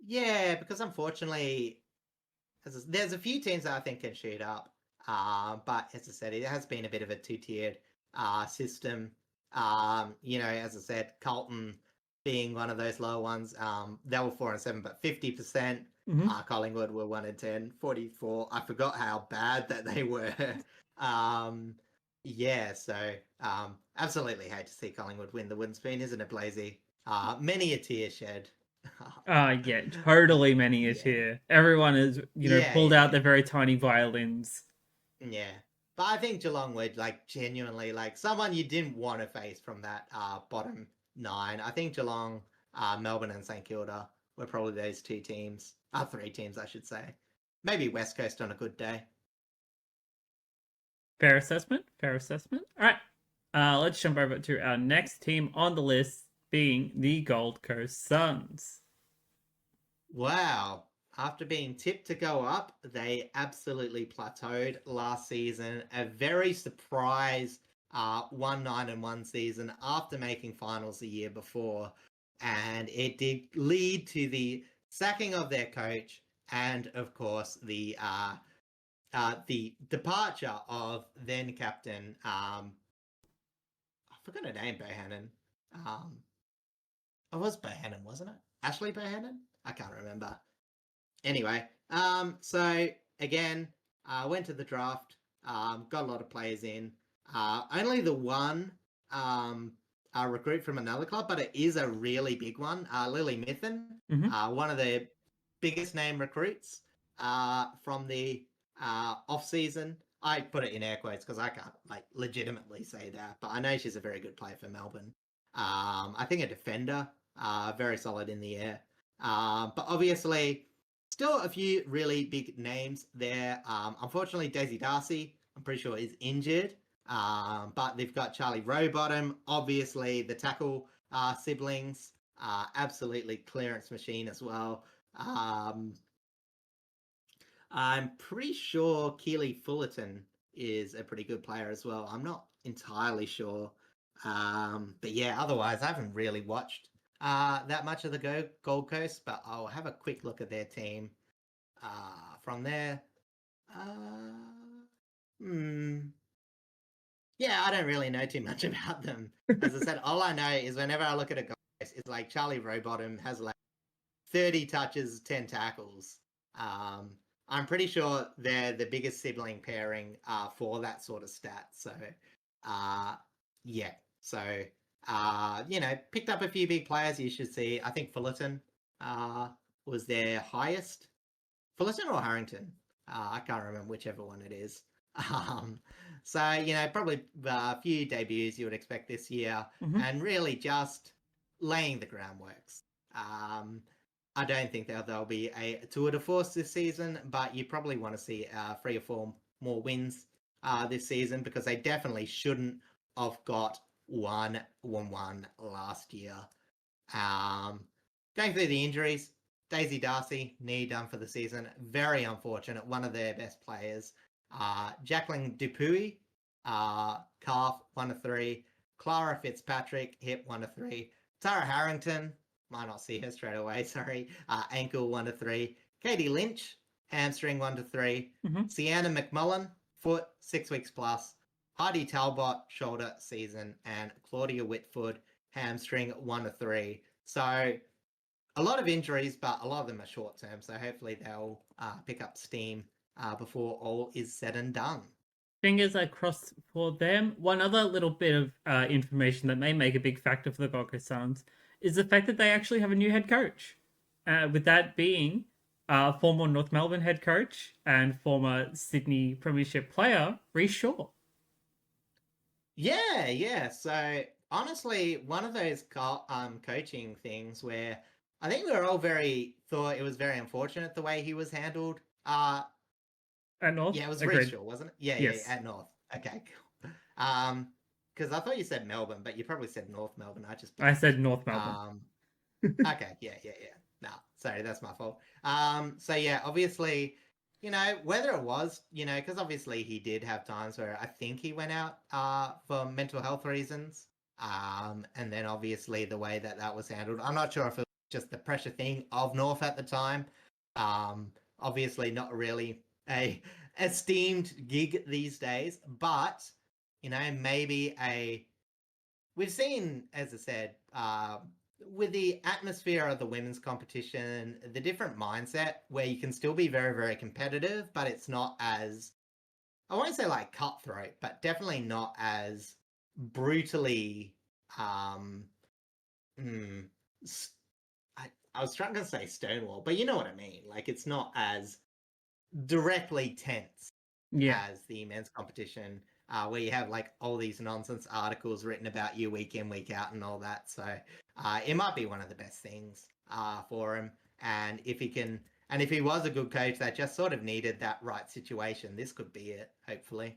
yeah, because unfortunately, there's a few teams that I think can shoot up. But as I said, it has been a bit of a two-tiered system. You know, as I said, Carlton being one of those lower ones. They were 4-7, but 50%. Collingwood were 1-10, 44. I forgot how bad that they were. Yeah, so absolutely hate to see Collingwood win the wooden spoon, isn't it, Blazy? Many a tear shed. Yeah, totally many a tear. Everyone is, pulled out their very tiny violins. Yeah. But I think Geelong would like genuinely like someone you didn't want to face from that bottom 9. I think Geelong, Melbourne and St Kilda were probably those 2 teams. 3 teams, I should say. Maybe West Coast on a good day. Fair assessment. All right. Let's jump over to our next team on the list, being the Gold Coast Suns. Wow. After being tipped to go up, they absolutely plateaued last season. A very surprise 1-9-1 season after making finals the year before. And it did lead to the sacking of their coach and, of course, the departure of then captain, I forgot her name, Bohannon. It was Bohannon, wasn't it? Ashley Bohannon? I can't remember. Anyway, so again, went to the draft, got a lot of players in. Only the one recruit from another club, but it is a really big one. Lily Mithen, one of the biggest name recruits from the off season. I put it in air quotes because I can't like legitimately say that, but I know she's a very good player for Melbourne. I think a defender, very solid in the air. But obviously, still a few really big names there. Unfortunately, Daisy Darcy, I'm pretty sure, is injured. But they've got Charlie Rowbottom, obviously the tackle siblings, absolutely clearance machine as well. I'm pretty sure Keely Fullerton is a pretty good player as well. I'm not entirely sure. But yeah, otherwise, I haven't really watched that much of the Gold Coast, but I'll have a quick look at their team from there. Yeah, I don't really know too much about them. As I said, all I know is whenever I look at a Gold Coast, it's like Charlie Rowbottom has like 30 touches, 10 tackles. I'm pretty sure they're the biggest sibling pairing for that sort of stat. So, yeah. So, picked up a few big players you should see. I think Fullerton was their highest. Fullerton or Harrington? I can't remember whichever one it is. So, probably a few debuts you would expect this year and really just laying the groundworks. I don't think there'll be a tour de force this season, but you probably want to see 3 or 4 more wins this season because they definitely shouldn't have got 1-1 last year. Going through the injuries, Daisy Darcy, knee done for the season. Very unfortunate. One of their best players. Jacqueline Dupuy, calf, 1 of 3. Clara Fitzpatrick, hip, 1 of 3. Tara Harrington, might not see her straight away, sorry. Ankle, 1 of 3. Katie Lynch, hamstring, 1 of 3. Sienna McMullen, foot, 6 weeks plus. Heidi Talbot, shoulder season. And Claudia Whitford, hamstring, 1 of 3. So a lot of injuries, but a lot of them are short term. So hopefully they'll pick up steam before all is said and done. Fingers are crossed for them. One other little bit of information that may make a big factor for the Gold Coast Suns is the fact that they actually have a new head coach. With that being former North Melbourne head coach and former Sydney Premiership player, Rhys Shaw. Yeah. So honestly, one of those coaching things where I think we were all thought it was very unfortunate the way he was handled. At North? Yeah, it was Rhys Shaw, wasn't it? Yeah, yes. Yeah, at North. Okay, cool. Because I thought you said Melbourne, but you probably said North Melbourne. I said North Melbourne. Okay, yeah. No, sorry, that's my fault. So yeah, obviously, whether it was, because obviously he did have times where I think he went out for mental health reasons. And then obviously the way that was handled, I'm not sure if it was just the pressure thing of North at the time. Obviously not really a esteemed gig these days, but maybe we've seen, as I said, with the atmosphere of the women's competition, the different mindset where you can still be very, very competitive, but it's not as, I won't say like cutthroat, but definitely not as brutally I was trying to say stonewall, but you know what I mean. Like it's not as directly tense as the men's competition, where you have like all these nonsense articles written about you week in, week out and all that. So it might be one of the best things for him. And if he was a good coach that just sort of needed that right situation, this could be it, hopefully.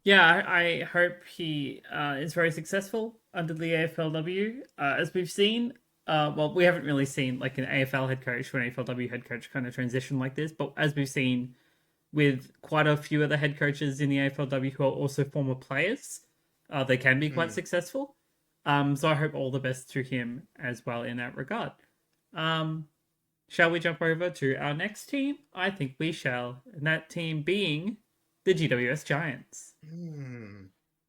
Yeah, I hope he is very successful under the AFLW. As we've seen, we haven't really seen like an AFL head coach or an AFLW head coach kind of transition like this, but as we've seen with quite a few other head coaches in the AFLW who are also former players, they can be quite successful. So I hope all the best to him as well in that regard. Shall we jump over to our next team? I think we shall. And that team being the GWS Giants.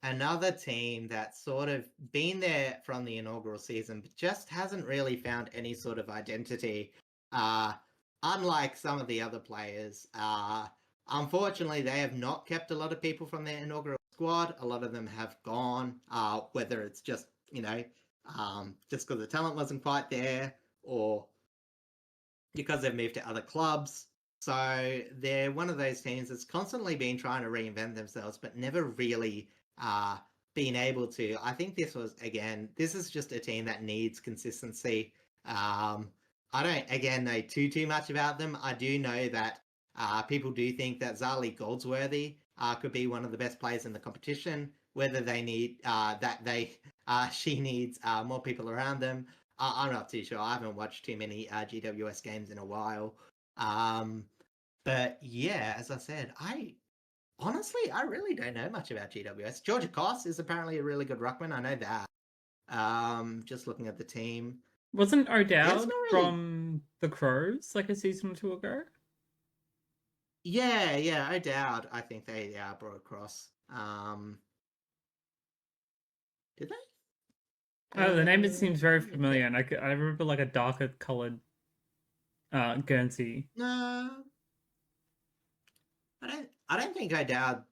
Another team that's sort of been there from the inaugural season, but just hasn't really found any sort of identity. Unlike some of the other players, unfortunately, they have not kept a lot of people from their inaugural squad. A lot of them have gone, whether it's just just because the talent wasn't quite there, or because they've moved to other clubs. So they're one of those teams that's constantly been trying to reinvent themselves, but never really been able to. I think this is just a team that needs consistency. I don't, again, know too much about them. I do know that people do think that Zali Goldsworthy could be one of the best players in the competition. Whether they need she needs more people around them, I'm not too sure. I haven't watched too many GWS games in a while. But yeah, as I said, I really don't know much about GWS. Georgia Koss is apparently a really good ruckman. I know that. Just looking at the team. Wasn't Yeah, it's O'Dowd not really. from the Crows like a season or two ago? Yeah, O'Dowd. I think they brought across. Did they? Oh, the name seems very Let me familiar, check. and I remember like a darker colored Guernsey. No, I don't think O'Dowd.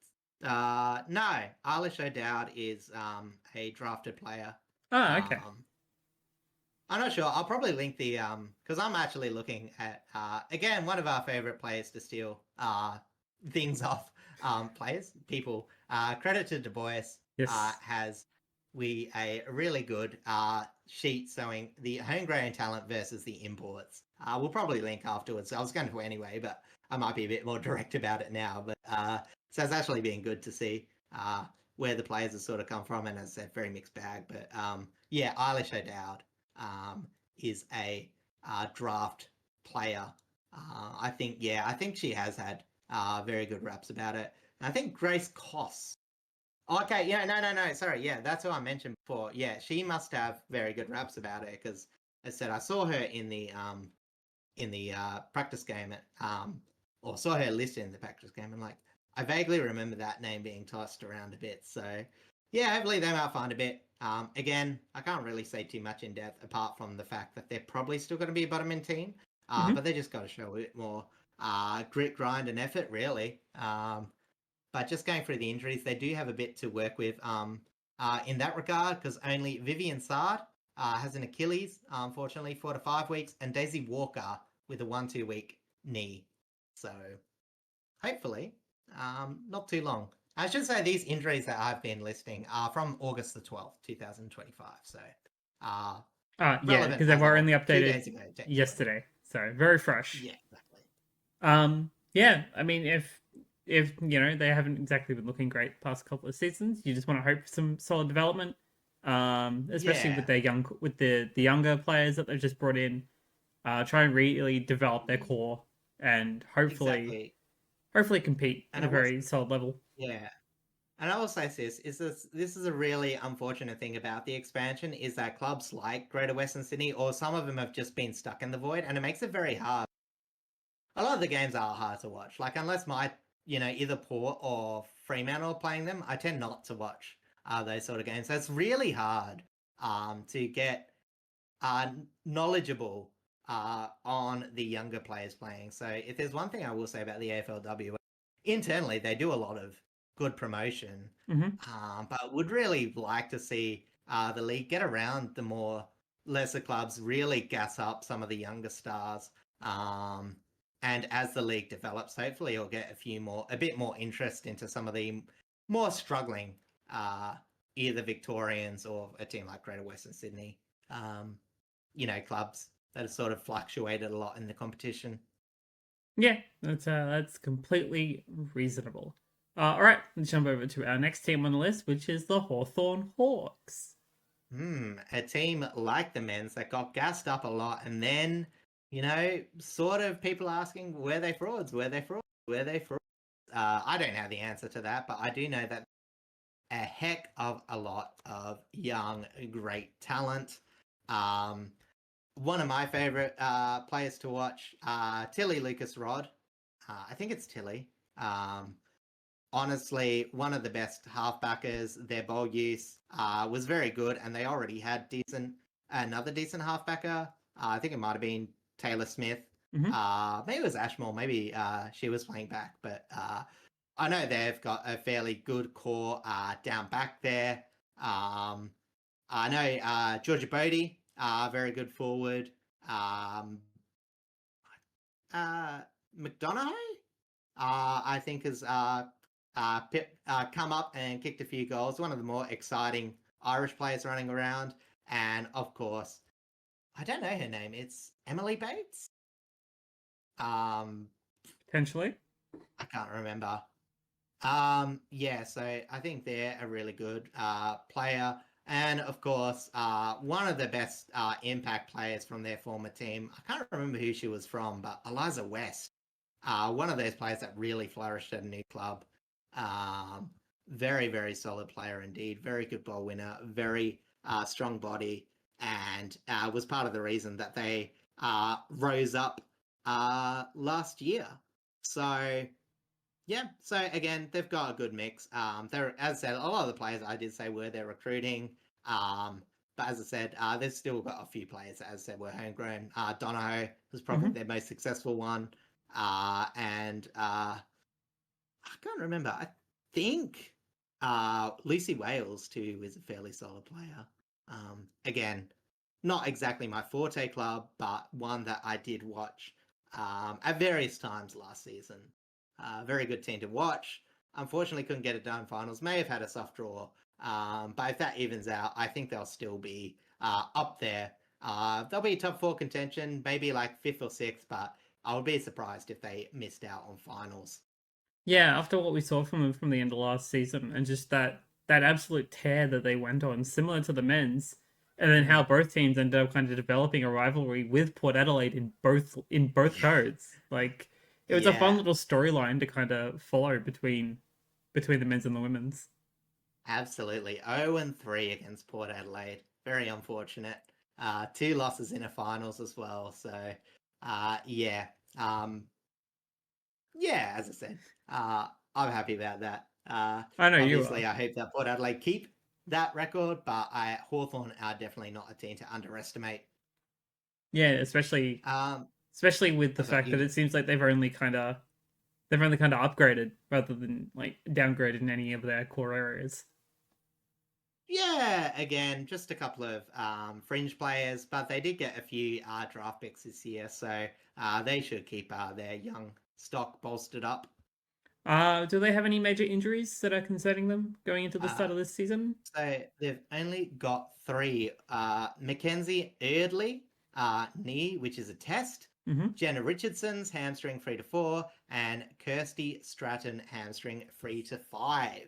No, Eilish O'Dowd is a drafted player. Oh, okay. I'm not sure. I'll probably link the because I'm actually looking at again one of our favorite players to steal things off people. CreditToDuBois Yes. has a really good sheet showing the homegrown talent versus the imports. We'll probably link afterwards. I was going to anyway, but I might be a bit more direct about it now. But so it's actually been good to see where the players have sort of come from, and as I said, very mixed bag. But yeah, Eilish O'Dowd is a draft player. I think she has had very good raps about it. And I think Grace Koss. Okay, yeah, no, sorry, yeah, that's who I mentioned before. Yeah, she must have very good raps about it because, as I said, I saw her in the practice game or saw her listed in the practice game, and like I vaguely remember that name being tossed around a bit. So yeah, hopefully they might find a bit. Again, I can't really say too much in depth apart from the fact that they're probably still going to be a bottom end team, but they just got to show a bit more grit, grind, and effort, really. But just going through the injuries, they do have a bit to work with in that regard because only Vivian Sard has an Achilles, unfortunately, 4 to 5 weeks, and Daisy Walker with a 1-2 week knee. So hopefully, not too long. I should say these injuries that I've been listing are from August the 12th, 2025. So, yeah, because they were only updated ago, yesterday, so very fresh. Yeah, exactly. Yeah, I mean, if they haven't exactly been looking great the past couple of seasons, you just want to hope for some solid development. Especially with the younger players that they've just brought in. Try and really develop their core and hopefully compete at a very solid level. Yeah. And I will say this is a really unfortunate thing about the expansion is that clubs like Greater Western Sydney or some of them have just been stuck in the void, and it makes it very hard. A lot of the games are hard to watch. Like unless either Port or Fremantle are playing them, I tend not to watch those sort of games. So it's really hard to get knowledgeable on the younger players playing. So if there's one thing I will say about the AFLW, internally they do a lot of good promotion, but would really like to see the league get around the more lesser clubs, really gas up some of the younger stars. And as the league develops, hopefully you'll get a bit more interest into some of the more struggling, either Victorians or a team like Greater Western Sydney, clubs that have sort of fluctuated a lot in the competition. Yeah, that's completely reasonable. All right, let's jump over to our next team on the list, which is the Hawthorn Hawks. A team like the men's that got gassed up a lot, and then sort of people asking, were they frauds? I don't have the answer to that, but I do know that a heck of a lot of young, great talent. One of my favorite players to watch, Tilly Lucas Rod. I think it's Tilly. Honestly, one of the best halfbackers. Their ball use was very good, and they already had another decent halfbacker. I think it might have been Taylor Smith. Maybe it was Ashmore. Maybe she was playing back, but I know they've got a fairly good core down back there. I know Georgia Bodie, very good forward. Um, McDonough, I think has come up and kicked a few goals. One of the more exciting Irish players running around. And of course, I don't know her name. It's Emily Bates. Potentially. I can't remember. Yeah, so I think they're a really good player. And of course, one of the best impact players from their former team. I can't remember who she was from, but Eliza West. One of those players that really flourished at a new club. Um, very, very solid player indeed. Very good ball winner. Very strong body. And was part of the reason that they rose up last year. So yeah, so again, they've got a good mix. They're, as I said, a lot of the players I did say were their recruiting. But as I said, they've still got a few players that, as I said, were homegrown. Donahoe was probably their most successful one. And I can't remember. I think Lucy Wales too is a fairly solid player. Again, not exactly my forte club, but one that I did watch at various times last season. Very good team to watch. Unfortunately, couldn't get it done in finals. May have had a soft draw. But if that evens out, I think they'll still be up there. They'll be top four contention, maybe like fifth or sixth, but I would be surprised if they missed out on finals. Yeah, after what we saw from them from the end of last season, and just that absolute tear that they went on, similar to the men's, and then how both teams ended up kind of developing a rivalry with Port Adelaide in both codes. Like it was a fun Yeah, little storyline to kind of follow between the men's and the women's. absolutely. 0-3 against Port Adelaide. Very unfortunate. Two losses in a finals as well. So, yeah. Um, yeah, as I said, I'm happy about that. I know you are. Obviously, I hope that Port Adelaide keep that record, but Hawthorn are definitely not a team to underestimate. Yeah, especially with the Oh, sorry, fact that it seems like they've only kind of upgraded rather than like downgraded in any of their core areas. yeah, again, just a couple of fringe players, but they did get a few draft picks this year, so they should keep their young stock bolstered up. Do they have any major injuries that are concerning them going into the start Uh, of this season? so they've only got three. Mackenzie Eardley, knee, which is a test. Mm-hmm. Jenna Richardson's hamstring 3 to 4, and Kirsty Stratton hamstring 3 to 5.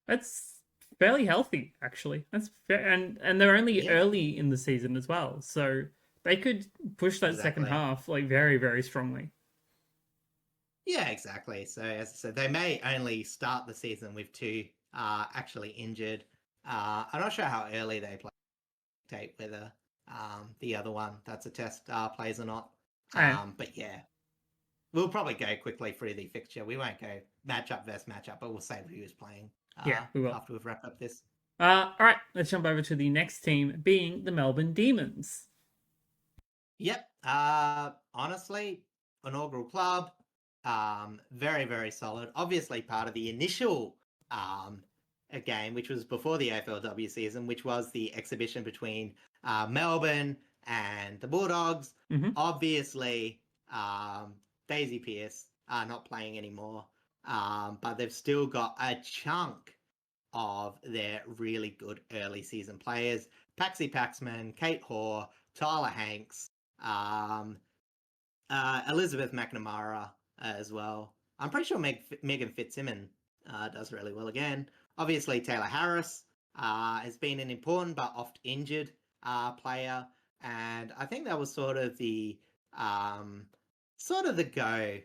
That's fairly healthy, actually. That's fair, and they're only Yeah, early in the season as well, so they could push that second exactly. half like very, very strongly. Yeah, exactly. So as I said, they may only start the season with two actually injured. I'm not sure how early they play, whether the other one that's a test plays or not. Uh, But yeah, we'll probably go quickly through the fixture. We won't go matchup versus matchup, but we'll say who is playing yeah, we will. after we've wrapped up this. All right, let's jump over to the next team, being the Melbourne Demons. Yep. Honestly, inaugural club. Very, very solid. Obviously, part of the initial a game, which was before the AFLW season, which was the exhibition between Melbourne and the Bulldogs. Mm-hmm. Obviously, Daisy Pearce are not playing anymore, but they've still got a chunk of their really good early season players. Paxi Paxman, Kate Hoare, Tyler Hanks, um, Elizabeth McNamara as well. I'm pretty sure Megan Fitzsimmons does really well again. Obviously, Taylor Harris has been an important but oft injured player, and I think that was sort of the go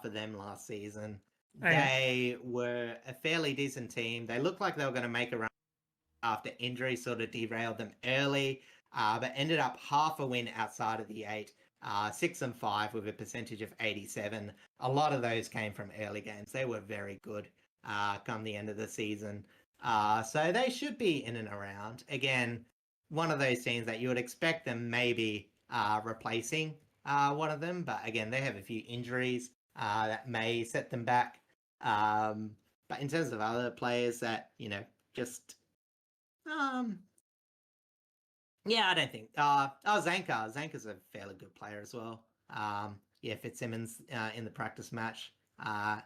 for them last season. Okay. They were a fairly decent team. They looked like they were going to make a run after injury sort of derailed them early, but ended up half a win outside of the 8. 6-5 with a percentage of 87. A lot of those came from early games. They were very good come the end of the season. So they should be in and around. Again, one of those teams that you would expect them maybe replacing one of them. But again, they have a few injuries that may set them back. But in terms of other players that, just Yeah, I don't think. Zanka. Zanka's a fairly good player as well. Yeah, Fitzsimmons in the practice match.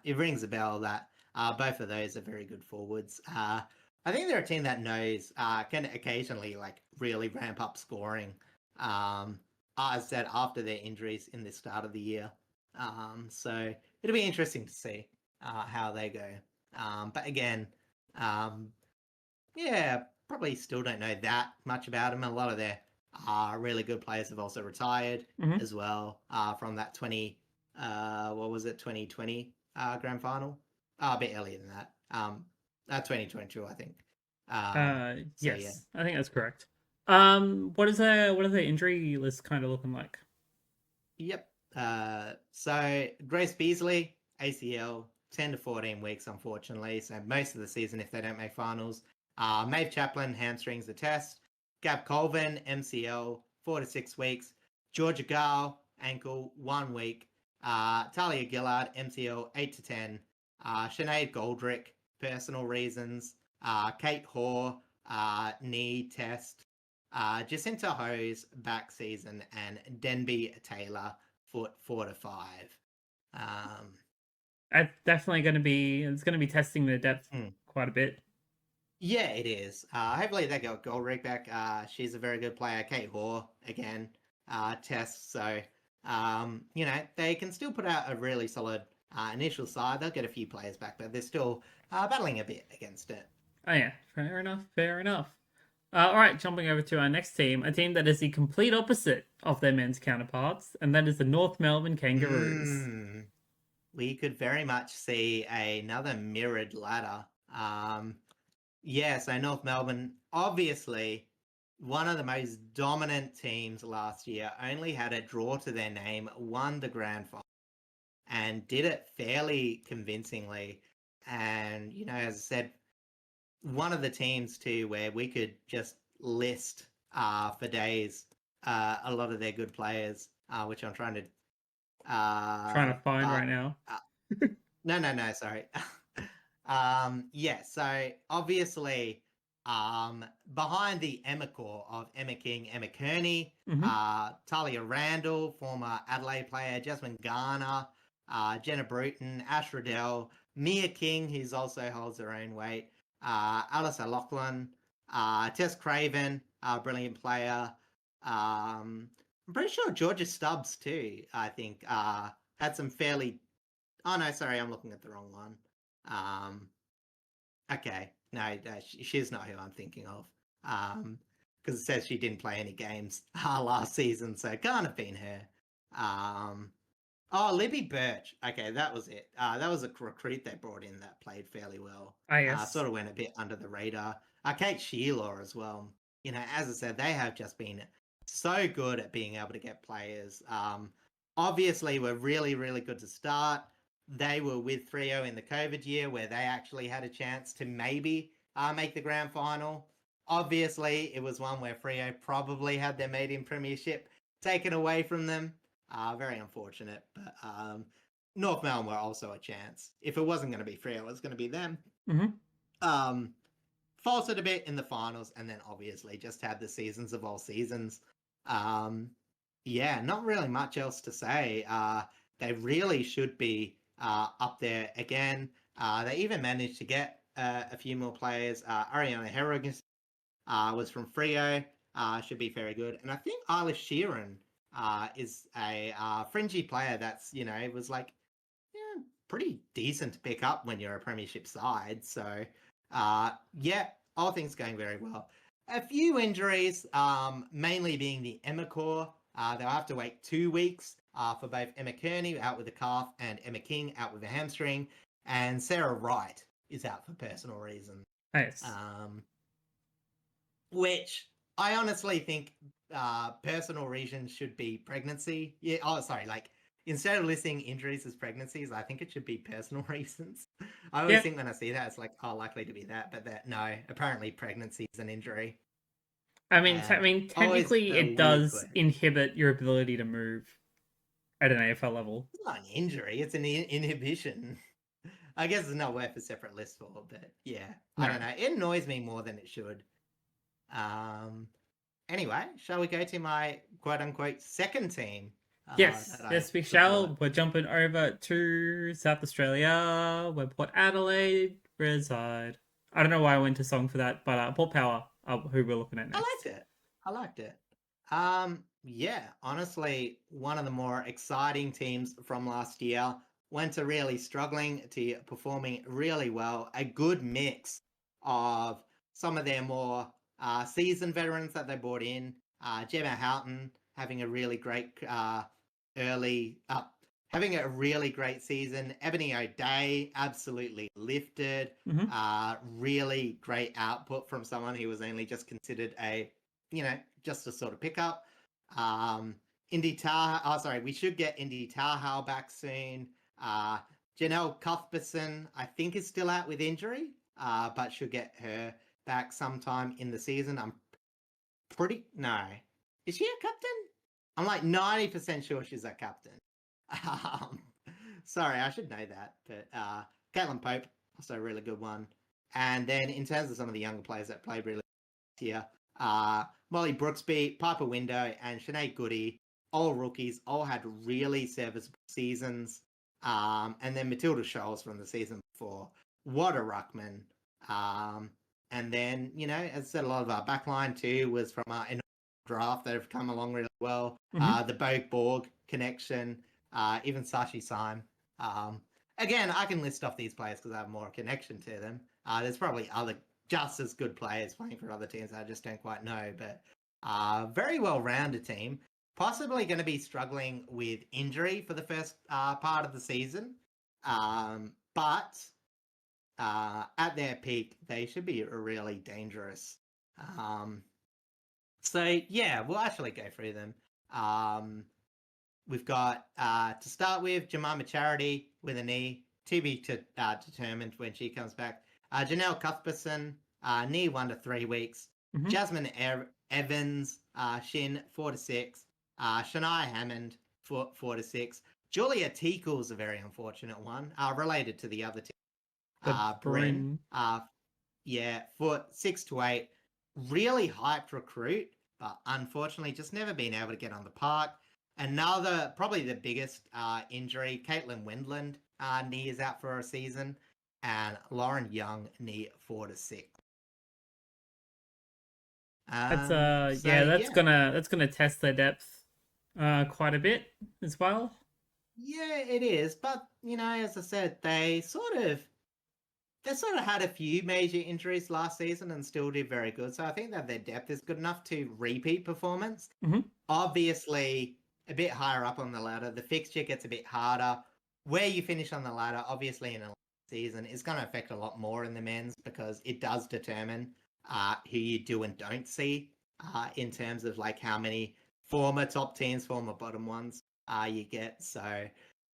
It rings a bell that both of those are very good forwards. I think they're a team that knows can occasionally like really ramp up scoring. As I said, after their injuries in the start of the year. So it'll be interesting to see how they go. But again, um, yeah, probably still don't know that much about them. A lot of their really good players have also retired as well from that 2020 grand final. A bit earlier than that. 2022, I think. So yeah. Yes, I think that's correct. What is the injury list kind of looking like? Yep. So Grace Beasley, ACL, 10 to 14 weeks, unfortunately. So most of the season if they don't make finals. Maeve Chaplin, hamstrings, the test. Gab Colvin, MCL, 4 to 6 weeks. Georgia Gale, ankle, 1 week. Talia Gillard, MCL, 8 to 10. Sinead Goldrick, personal reasons. Kate Hoare, knee test. Jacinta Ho's back season, and Denby Taylor, foot 4 to 5. It's definitely going to be testing the depth quite a bit. Yeah, it is. Hopefully they got Goldrick back. She's a very good player. Kate Hoare again, tests. So they can still put out a really solid initial side. They'll get a few players back, but they're still battling a bit against it. Oh yeah, fair enough. Fair enough. All right, jumping over to our next team, a team that is the complete opposite of their men's counterparts, and that is the North Melbourne Kangaroos. We could very much see another mirrored ladder. So North Melbourne, obviously, one of the most dominant teams last year, only had a draw to their name, won the grand final, and did it fairly convincingly. And, as I said, one of the teams too where we could just list for days a lot of their good players, which I'm trying to find right now. No, sorry. So obviously, behind the Emma core of Emma King, Emma Kearney, Talia Randall, former Adelaide player, Jasmine Garner, Jenna Bruton, Ash Riddell, Mia King, who also holds her own weight, Alice O'Loughlin, Tess Craven, brilliant player. I'm pretty sure Georgia Stubbs too, I think, had some fairly... Oh, no, sorry, I'm looking at the wrong one. Okay, no, she's not who I'm thinking of. Because it says she didn't play any games last season, so it can't have been her. Libby Birch. Okay, that was it. That was a recruit they brought in that played fairly well. Yes. Sort of went a bit under the radar. Kate Sheila as well. As I said, they have just been so good at being able to get players. Obviously, we're really, really good to start. They were with Freo in the COVID year where they actually had a chance to maybe make the grand final. Obviously, it was one where Freo probably had their maiden premiership taken away from them. Very unfortunate, but North Melbourne were also a chance. If it wasn't going to be Freo, it was going to be them. Faltered a bit in the finals, and then obviously just had the seasons of all seasons. Not really much else to say. They really should be up there again. They even managed to get a few more players. Ariana Herrigan was from Freo. Should be very good. And I think Eilish Sheeran is a fringy player that's, was like, pretty decent to pick up when you're a premiership side. So, all things going very well. A few injuries, mainly being the Emma core. They'll have to wait 2 weeks for both Emma Kearney out with a calf and Emma King out with a hamstring. And Sarah Wright is out for personal reasons. Nice. Which I honestly think personal reasons should be pregnancy. Instead of listing injuries as pregnancies, I think it should be personal reasons. I always think when I see that, it's like, likely to be that, but no, apparently pregnancy is an injury. I mean, technically, it does inhibit your ability to move at an AFL level. It's not an injury; it's an inhibition. I guess it's not worth a separate list for, but yeah, I don't know. It annoys me more than it should. Anyway, shall we go to my quote unquote second team? Yes, That I yes, we support. shall. We're jumping over to South Australia, where Port Adelaide reside. I don't know why I went to song for that, but Port Power, who we're looking at I next. liked it. I liked it. Yeah, honestly, one of the more exciting teams from last year went to really struggling to performing really well. A good mix of some of their more seasoned veterans that they brought in. Gemma Houghton having a really great early having a really great season. Ebony O'Day absolutely lifted. Mm-hmm. Really great output from someone who was only just considered a, just a sort of pickup. Indy Taha, we should get Indy Taha back soon. Janelle Cuthbertson, I think, is still out with injury, but should get her back sometime in the season. No. Is she a captain? I'm like 90% sure she's a captain. Um, sorry, I should know that. But Caitlin Pope, also a really good one. And then in terms of some of the younger players that played really here, Molly Brooksby, Piper Window, and Sinead Goody, all rookies, all had really serviceable seasons. And then Matilda Scholes from the season before. What a ruckman. And then, as I said, a lot of our backline too was from our draft that have come along really well. Mm-hmm. The Bogue Borg connection, even Sashi Syme. Again, I can list off these players because I have more connection to them. There's probably other just as good players playing for other teams I just don't quite know, but very well-rounded team. Possibly going to be struggling with injury for the first part of the season, but at their peak, they should be really dangerous. So yeah, we'll actually go through them. We've got to start with Jemima Charity with a knee, to be determined when she comes back. Janelle Cuthbertson, knee 1 to 3 weeks. Mm-hmm. Jasmine Evans, shin 4 to 6. Shania Hammond 4 to 6. Julia Teakle's a very unfortunate one, related to the other team. Bryn, foot 6 to 8. Really hyped recruit, but unfortunately just never been able to get on the park. Another, probably the biggest injury, Caitlin Wendland, knee is out for a season, and Lauren Young, knee 4 to 6. That's that's gonna test their depth quite a bit as well. Yeah, it is, but as I said, they sort of had a few major injuries last season and still did very good. So I think that their depth is good enough to repeat performance. Mm-hmm. Obviously, a bit higher up on the ladder, the fixture gets a bit harder. Where you finish on the ladder, obviously in a season, is going to affect a lot more in the men's because it does determine who you do and don't see in terms of like how many former top teams, former bottom ones you get. So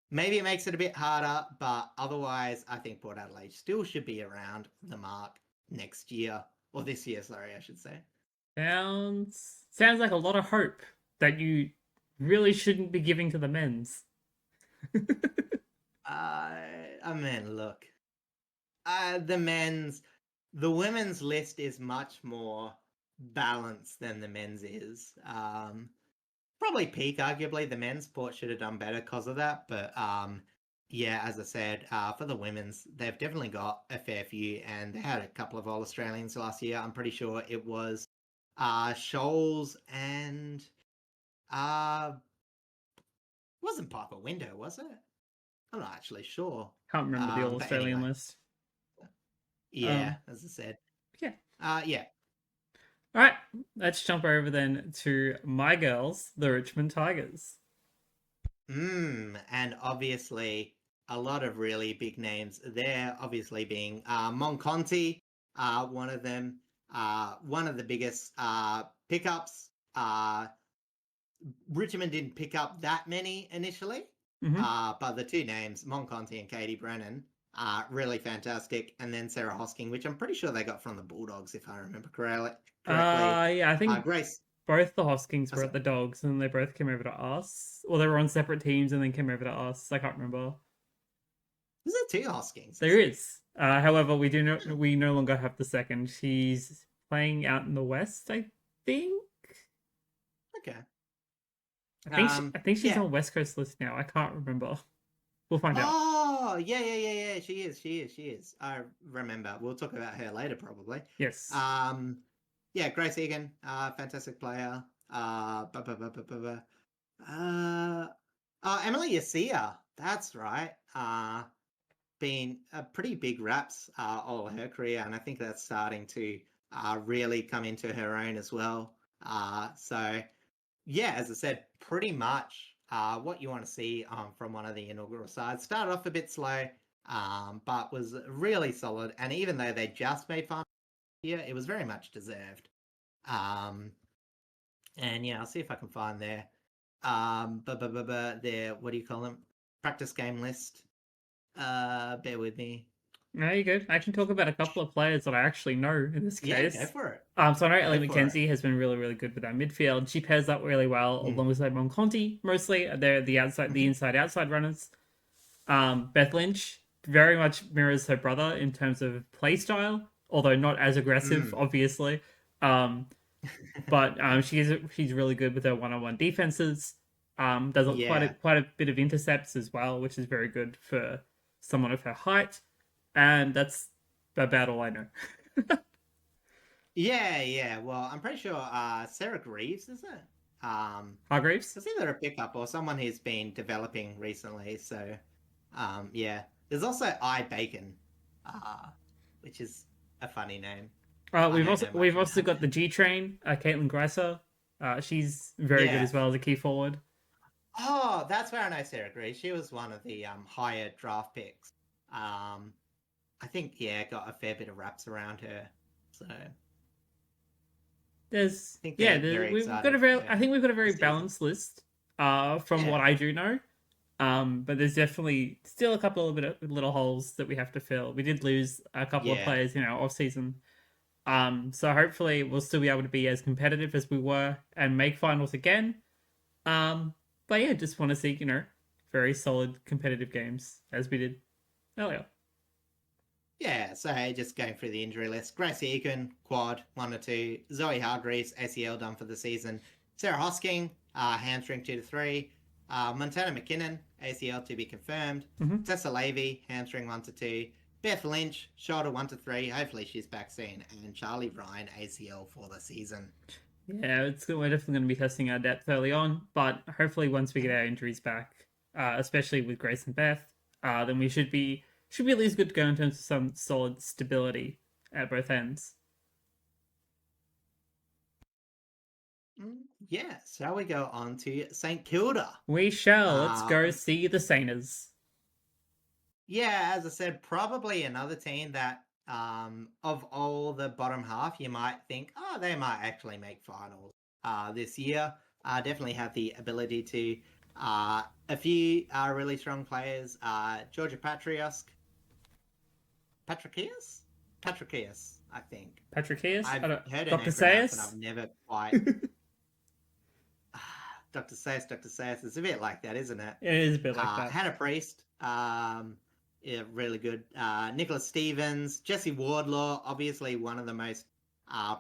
maybe it makes it a bit harder, but otherwise, I think Port Adelaide still should be around the mark next year, or this year, sorry, I should say. Sounds like a lot of hope that you really shouldn't be giving to the men's. I mean, look, the women's list is much more balanced than the men's is. Probably peak, arguably, the men's Port should have done better because of that. But yeah, as I said, for the women's, they've definitely got a fair few, and they had a couple of All Australians last year. I'm pretty sure it was Scholes and wasn't Piper Window, was it? I'm not actually sure. Can't remember the All But Australian anyway. list. Yeah, as I said. Yeah. Yeah. All right, let's jump over then to my girls, the Richmond Tigers. And obviously a lot of really big names there, obviously being Monconti, one of them, one of the biggest pickups. Richmond didn't pick up that many initially, but the two names, Monconti and Katie Brennan, are really fantastic. And then Sarah Hosking, which I'm pretty sure they got from the Bulldogs, if I remember correctly. Yeah, I think Grace. Both the Hoskings were at the Dogs, and they both came over to us. Or they were on separate teams and then came over to us. I can't remember. Is there two Hoskings? There is. However, we no longer have the second. She's playing out in the West, I think. Okay. I think she's Yeah. on West Coast list now. I can't remember. We'll find out. Oh, yeah. She is. I remember. We'll talk about her later, probably. Yes. Yeah, Grace Egan, fantastic player. Emily Yasia, that's right. Been a pretty big raps all her career, and I think that's starting to really come into her own as well. So yeah, as I said, pretty much what you want to see from one of the inaugural sides. Started off a bit slow, but was really solid. And even though they just made fun here, it was very much deserved. And yeah, I'll see if I can find their their, what do you call them? Practice game list. Bear with me. No, you're good. I can talk about a couple of players that I actually know in this Yeah, case. go for it. So I know Ellie Go for McKenzie has been really, really good with that midfield. She pairs up really well Mm. alongside Monconti, mostly. They're the inside-outside runners. Beth Lynch very much mirrors her brother in terms of play style, although not as aggressive, obviously. But she's really good with her one-on-one defenses. Does Yeah. quite a bit of intercepts as well, which is very good for someone of her height. And that's about all I know. Yeah. Well, I'm pretty sure Sarah Greaves, is it? Hargreaves? It's either a pickup or someone who's been developing recently. So, yeah. There's also I Bacon, which is a funny name. We've also got the G Train, Caitlin Greiser. She's very good as well as a key forward. Oh, that's where I know Sarah Greaves. She was one of the higher draft picks. I think got a fair bit of raps around her. So we've got a very I think we've got a very balanced list. From what I do know. But there's definitely still a couple of little holes that we have to fill. We did lose a couple of players in our off season. So hopefully we'll still be able to be as competitive as we were and make finals again. But yeah, just want to see, very solid competitive games as we did earlier. Yeah, so just going through the injury list. Grace Egan, quad, 1 or 2. Zoe Hargreaves, ACL done for the season. Sarah Hosking, hamstring 2 to 3. Montana McKinnon, ACL to be confirmed. Mm-hmm. Tessa Levy, hamstring 1 to 2. Beth Lynch, shoulder 1 to 3. Hopefully she's back soon. And Charlie Ryan, ACL for the season. Yeah, we're definitely going to be testing our depth early on, but hopefully once we get our injuries back, especially with Grace and Beth, then we should be at least good to go in terms of some solid stability at both ends. Yeah, shall we go on to St Kilda? We shall. Let's go see the Sainers. Yeah, as I said, probably another team that of all the bottom half, you might think, oh, they might actually make finals this year. Definitely have the ability to. A few really strong players. Georgia Patrikias, I think. Patrikias? I've heard her Dr. name pronounced, and I've never quite. Dr. Sayers. It's a bit like that, isn't it? It is a bit like that. Hannah Priest. Yeah, really good. Nicholas Stevens, Jesse Wardlaw, obviously one of the most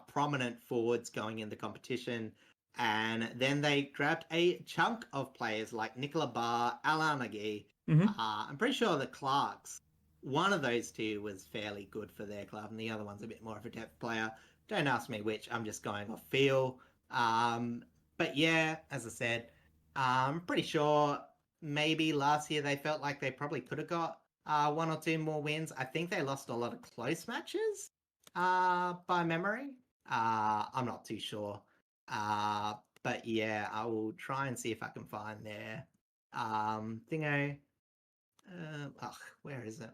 prominent forwards going in the competition. And then they grabbed a chunk of players like Nicola Barr, Alana Gee. Mm-hmm. I'm pretty sure the Clarks, one of those two was fairly good for their club, and the other one's a bit more of a depth player. Don't ask me which, I'm just going off feel. But yeah, as I said, I'm pretty sure maybe last year they felt like they probably could have got 1 or 2 more wins. I think they lost a lot of close matches by memory. I'm not too sure. But yeah, I will try and see if I can find their thingo. Where is it?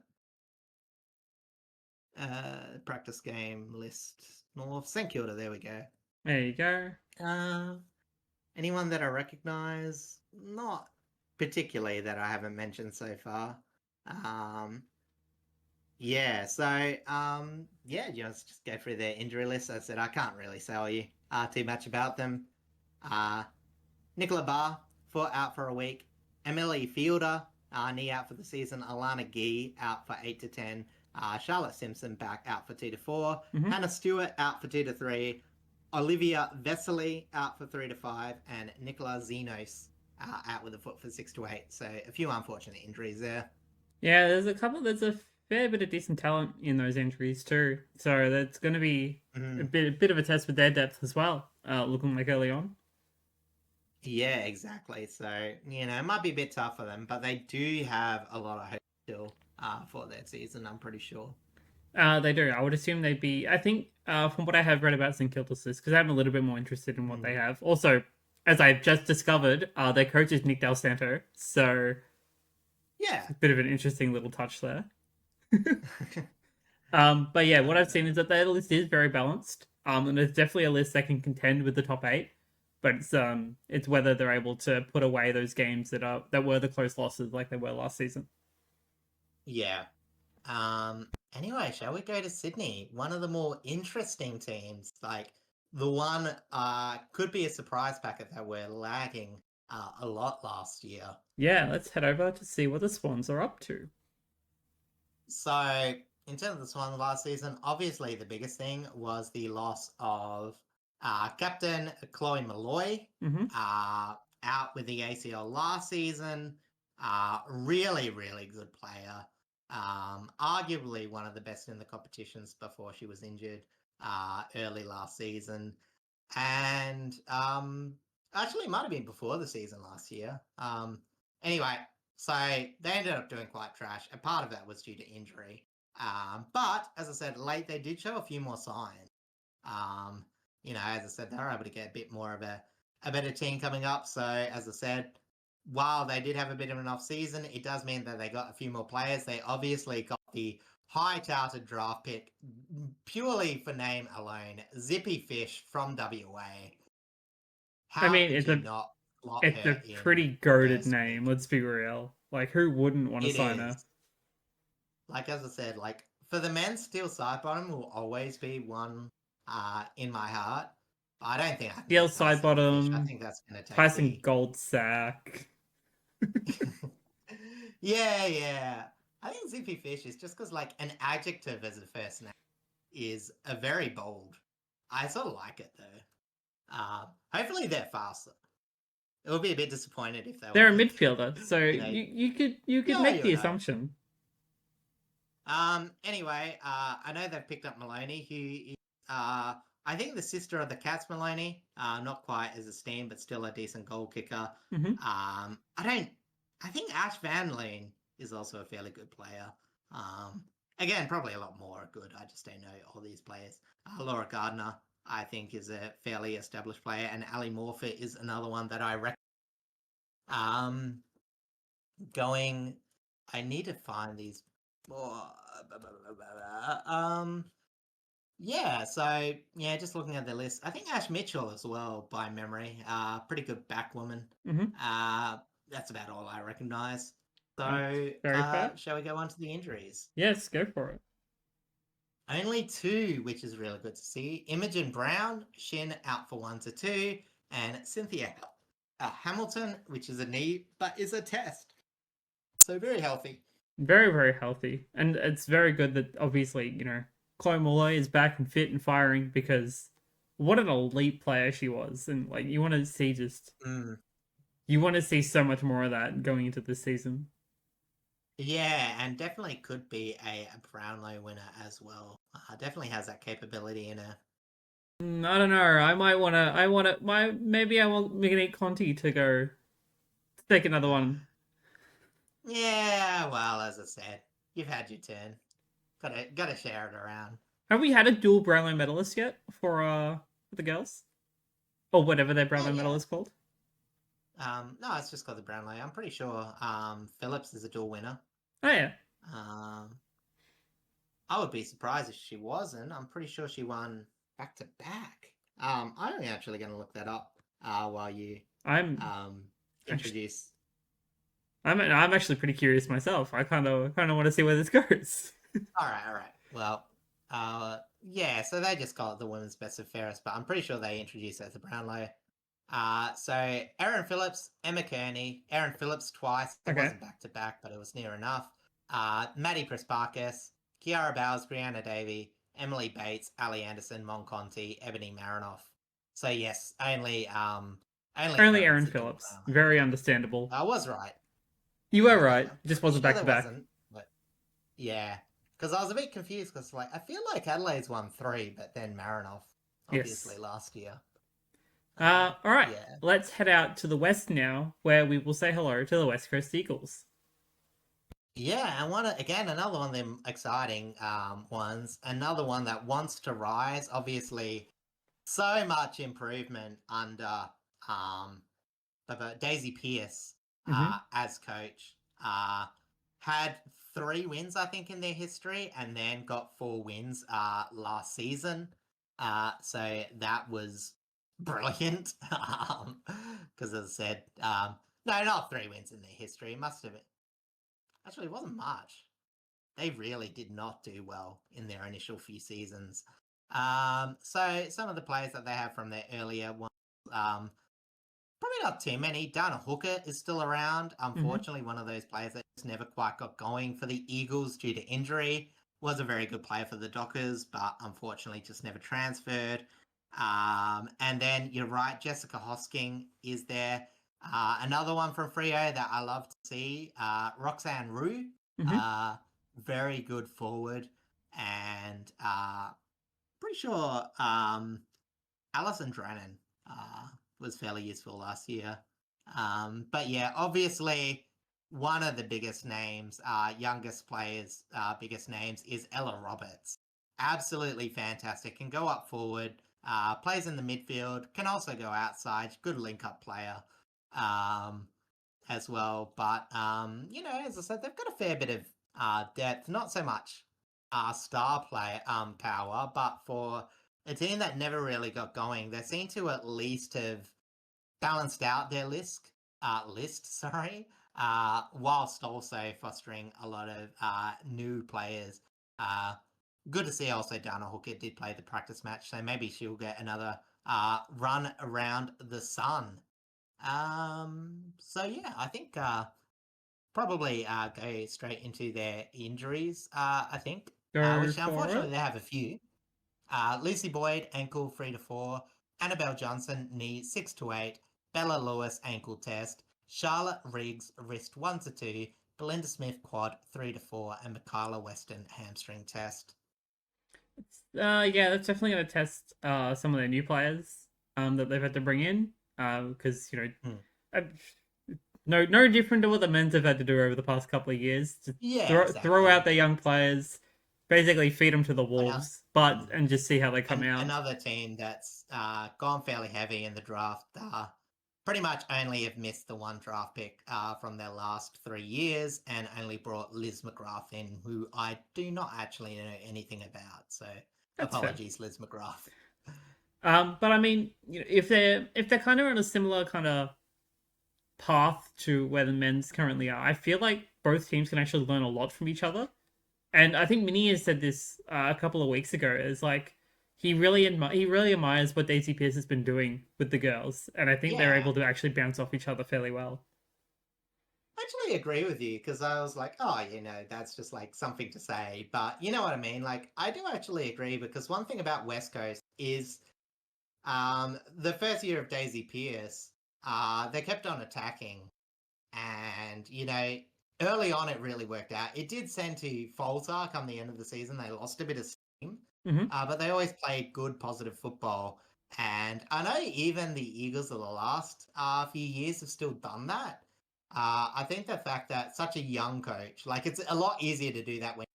Practice game list. North St Kilda. There we go. There you go. Anyone that I recognise? Not particularly that I haven't mentioned so far. Yeah, so just go through their injury list. As I said, I can't really tell you too much about them. Nicola Barr, foot out for a week. Emily Fielder, knee out for the season. Alana Gee out for 8 to 10. Charlotte Simpson back out for 2 to 4. Mm-hmm. Hannah Stewart out for 2 to 3. Olivia Vesely out for 3 to 5, and Nicola Zenos out with a foot for 6 to 8. So a few unfortunate injuries there. Yeah, there's a fair bit of decent talent in those injuries too. So that's going to be a bit of a test with their depth as well, looking like early on. Yeah, exactly. So, it might be a bit tough for them, but they do have a lot of hope still for their season, I'm pretty sure. They do. I would assume they'd be. I think, from what I have read about St Kilda's list, because I'm a little bit more interested in what they have. Also, as I've just discovered, their coach is Nick Del Santo, so Yeah. a bit of an interesting little touch there. But yeah, what I've seen is that their list is very balanced. And it's definitely a list that can contend with the top eight. But it's whether they're able to put away those games that were the close losses like they were last season. Yeah. Anyway, shall we go to Sydney? One of the more interesting teams, like the one could be a surprise packet that we're lagging a lot last year. Yeah, let's head over to see what the Swans are up to. So, in terms of the Swans last season, obviously the biggest thing was the loss of captain Chloe Malloy, out with the ACL last season. Really, really good player. Arguably one of the best in the competitions before she was injured early last season. And actually, it might have been before the season last year. Anyway, so they ended up doing quite trash. And part of that was due to injury. But as I said, late they did show a few more signs. As I said, they were able to get a bit more of a better team coming up. So as I said, while they did have a bit of an off season, it does mean that they got a few more players. They obviously got the high touted draft pick purely for name alone, Zippy Fish from WA. How it's a pretty goated name. Pick? Let's be real. Like, who wouldn't want to sign her? Like, as I said, like for the men, Steel Side Bottom will always be one in my heart. But I don't think I can Steel Side Bottom. I think that's going to take Tyson Goldsack. Yeah. I think Zippy Fish is just because, like, an adjective as a first name is a very bold. I sort of like it though. Hopefully they're faster. It would be a bit disappointed if they're a midfielder, so you could make the assumption. Anyway, I know they've picked up Maloney, who is, I think the sister of the Cats Maloney. Not quite as esteemed, but still a decent goal kicker. I think Ash Van Loon is also a fairly good player. Again, probably a lot more good. I just don't know all these players. Laura Gardner, I think, is a fairly established player, and Ali Morpher is another one that I reckon. I need to find these. Just looking at the list, I think Ash Mitchell as well, by memory. Pretty good back woman. That's about all I recognise. So, shall we go on to the injuries? Yes, go for it. Only 2, which is really good to see. Imogen Brown, shin out for 1 to 2, and Cynthia Hamilton, which is a knee, but is a test. So very healthy. Very, very healthy. And it's very good that, obviously, Chloe Malloy is back and fit and firing, because what an elite player she was. And, like, you want to see you want to see so much more of that going into this season. Yeah, and definitely could be a Brownlow winner as well. Definitely has that capability in her. I don't know. Maybe I want Miggy Conti to go take another one. Yeah, well, as I said, you've had your turn. Gotta share it around. Have we had a dual Brownlow medalist yet for the girls? Or whatever their Brownlow medal is called? No, it's just called the Brownlow. I'm pretty sure Phillips is a dual winner. Oh, yeah. I would be surprised if she wasn't. I'm pretty sure she won back to back. I'm actually going to look that up while you introduce. I'm actually pretty curious myself. I kind of want to see where this goes. All right. Well, so they just call it the women's best and fairest, but I'm pretty sure they introduced it as a Brownlow. So Erin Phillips, Emma Kearney, Erin Phillips twice. It wasn't back to back, but it was near enough. Maddie Prespakis, Kiara Bowles, Brianna Davey, Emily Bates, Ali Anderson, Mon Conti, Ebony Marinoff. So yes, only Only Aaron Aaron's a good Phillips. player. Very understandable. I was right. You were Yeah, right. I'm Just pretty wasn't sure back there to back. wasn't. But yeah, because I was a bit confused because like I feel like Adelaide's won 3, but then Marinoff, Yes. obviously last year. All right. Yeah. Let's head out to the west now, where we will say hello to the West Coast Eagles. Yeah, and another one of them exciting ones. Another one that wants to rise. Obviously, so much improvement under um Daisy Pearce Mm-hmm. as coach. Had 3 wins, I think, in their history, and then got 4 wins last season. So that was brilliant. Because as I said, no, not 3 wins in their history. It must have been. Actually, it wasn't much. They really did not do well in their initial few seasons. So some of the players that they have from their earlier ones, probably not too many. Dana Hooker is still around. Mm-hmm. Unfortunately, one of those players that just never quite got going for the Eagles due to injury. Was a very good player for the Dockers, but unfortunately just never transferred. And then you're right, Jessica Hosking is there. Another one from Freo that I love to see, Roxanne Rue. Mm-hmm. Very good forward. And pretty sure Alison Drennan was fairly useful last year. But yeah, obviously one of the biggest names, youngest players, biggest names is Ella Roberts. Absolutely fantastic. Can go up forward, plays in the midfield, can also go outside. Good link-up player as well. But, as I said, they've got a fair bit of depth. Not so much star player power, but for a team that never really got going, they seem to at least have balanced out their list, whilst also fostering a lot of new players. Good to see also Dana Hooker did play the practice match, so maybe she'll get another run around the sun. So yeah, I think probably go straight into their injuries, I think, Go which for unfortunately it. they have a few. Lucy Boyd, ankle 3 to 4. Annabelle Johnson, knee 6 to 8. Bella Lewis, ankle test. Charlotte Riggs, wrist 1 to 2. Belinda Smith, quad 3 to 4. And Michaela Weston, hamstring test. Yeah, that's definitely going to test some of their new players that they've had to bring in because uh, no different to what the men's have had to do over the past couple of years. To Yeah, throw out exactly. their young players, basically feed them to the wolves, and just see how they come out. Another team that's gone fairly heavy in the draft. Pretty much only have missed the 1 draft pick from their last 3 years and only brought Liz McGrath in, who I do not actually know anything about. So That's fair. apologies, Liz McGrath. But I mean, if they're kind of on a similar kind of path to where the men's currently are, I feel like both teams can actually learn a lot from each other. And I think Minnie has said this a couple of weeks ago. Is like he really admires what Daisy Pearce has been doing with the girls, and I think they're Yeah, able to actually bounce off each other fairly well. I actually agree with you because I was like, oh, that's just like something to say. But you know what I mean? Like, I do actually agree because one thing about West Coast is the first year of Daisy Pearce, they kept on attacking. And, early on it really worked out. It did tend to falter come the end of the season. They lost a bit of steam, Mm-hmm. but they always played good, positive football. And I know even the Eagles of the last few years have still done that. I think the fact that such a young coach, like it's a lot easier to do that when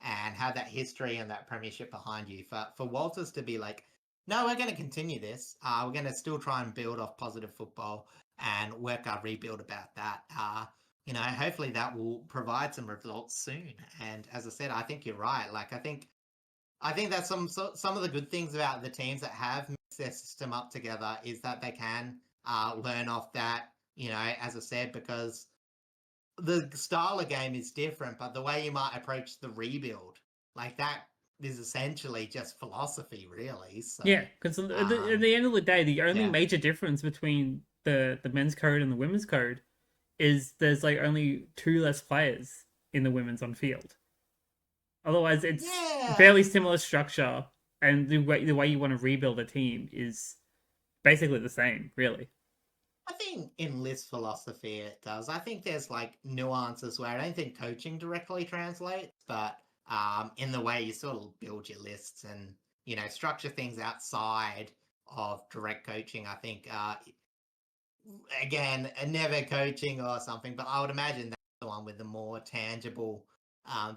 and have that history and that premiership behind you. For Walters to be like, no, we're going to continue this. We're going to still try and build off positive football and work our rebuild about that. Hopefully that will provide some results soon. And as I said, I think you're right. Like I think that's some of the good things about the teams that have mixed their system up together is that they can learn off that. As I said, because the style of game is different, but the way you might approach the rebuild, like that, is essentially just philosophy, really. So, Yeah, because at the end of the day, the only yeah, major difference between the men's code and the women's code is there's like only 2 less players in the women's on field. Otherwise, it's yeah, fairly similar structure. and the way you want to rebuild a team is basically the same, really. I think in list philosophy it does. I think there's like nuances where I don't think coaching directly translates, but in the way you sort of build your lists and structure things outside of direct coaching. I think again, never coaching or something, but I would imagine that's the one with the more tangible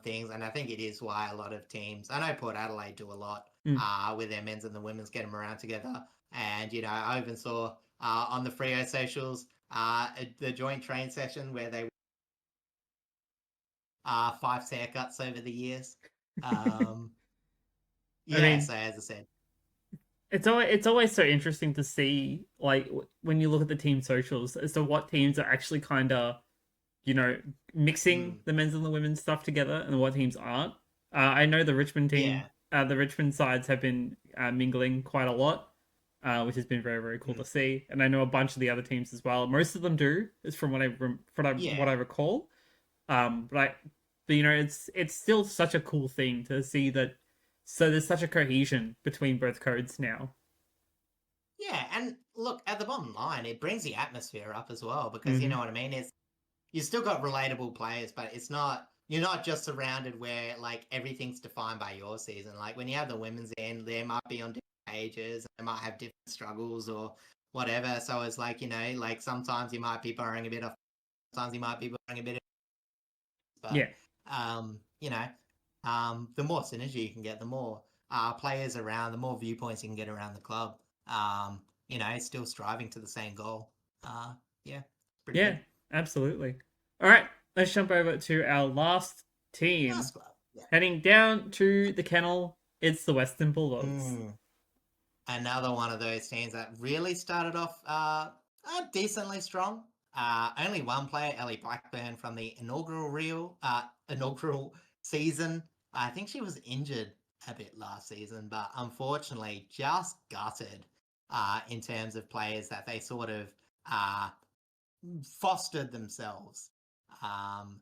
things, and I think it is why a lot of teams. I know Port Adelaide do a lot with their men's and the women's, get them around together, and I even saw on the Freo socials the joint train session where they 5 haircuts over the years. I Yeah, mean, so as I said, it's always so interesting to see, like, when you look at the team socials as to what teams are actually kind of, you know, mixing the men's and the women's stuff together and what teams aren't. I know the Richmond team, yeah, the Richmond sides have been mingling quite a lot, which has been very, very cool to see. And I know a bunch of the other teams as well. Most of them do, is from what I recall. But it's still such a cool thing to see that. So there's such a cohesion between both codes now. yeah, and look at the bottom line, it brings the atmosphere up as well because you Hmm. know what I mean. It's you still got relatable players, but it's not you're not just surrounded where like everything's defined by your season. Like when you have the women's end, they might be on different ages, they might have different struggles or whatever. So it's like like sometimes you might be borrowing a bit of, sometimes you might be borrowing a bit of, but Yeah, the more synergy you can get, the more players around, the more viewpoints you can get around the club. Still striving to the same goal. Yeah, pretty yeah, good. absolutely. All right, let's jump over to our last Nice team. club. Yeah. Heading down to the kennel, it's the Western Bulldogs. Mm. Another one of those teams that really started off decently strong. Only one player, Ellie Blackburn, from the inaugural season. I think she was injured a bit last season, but unfortunately just gutted in terms of players that they sort of uh, fostered themselves. Um,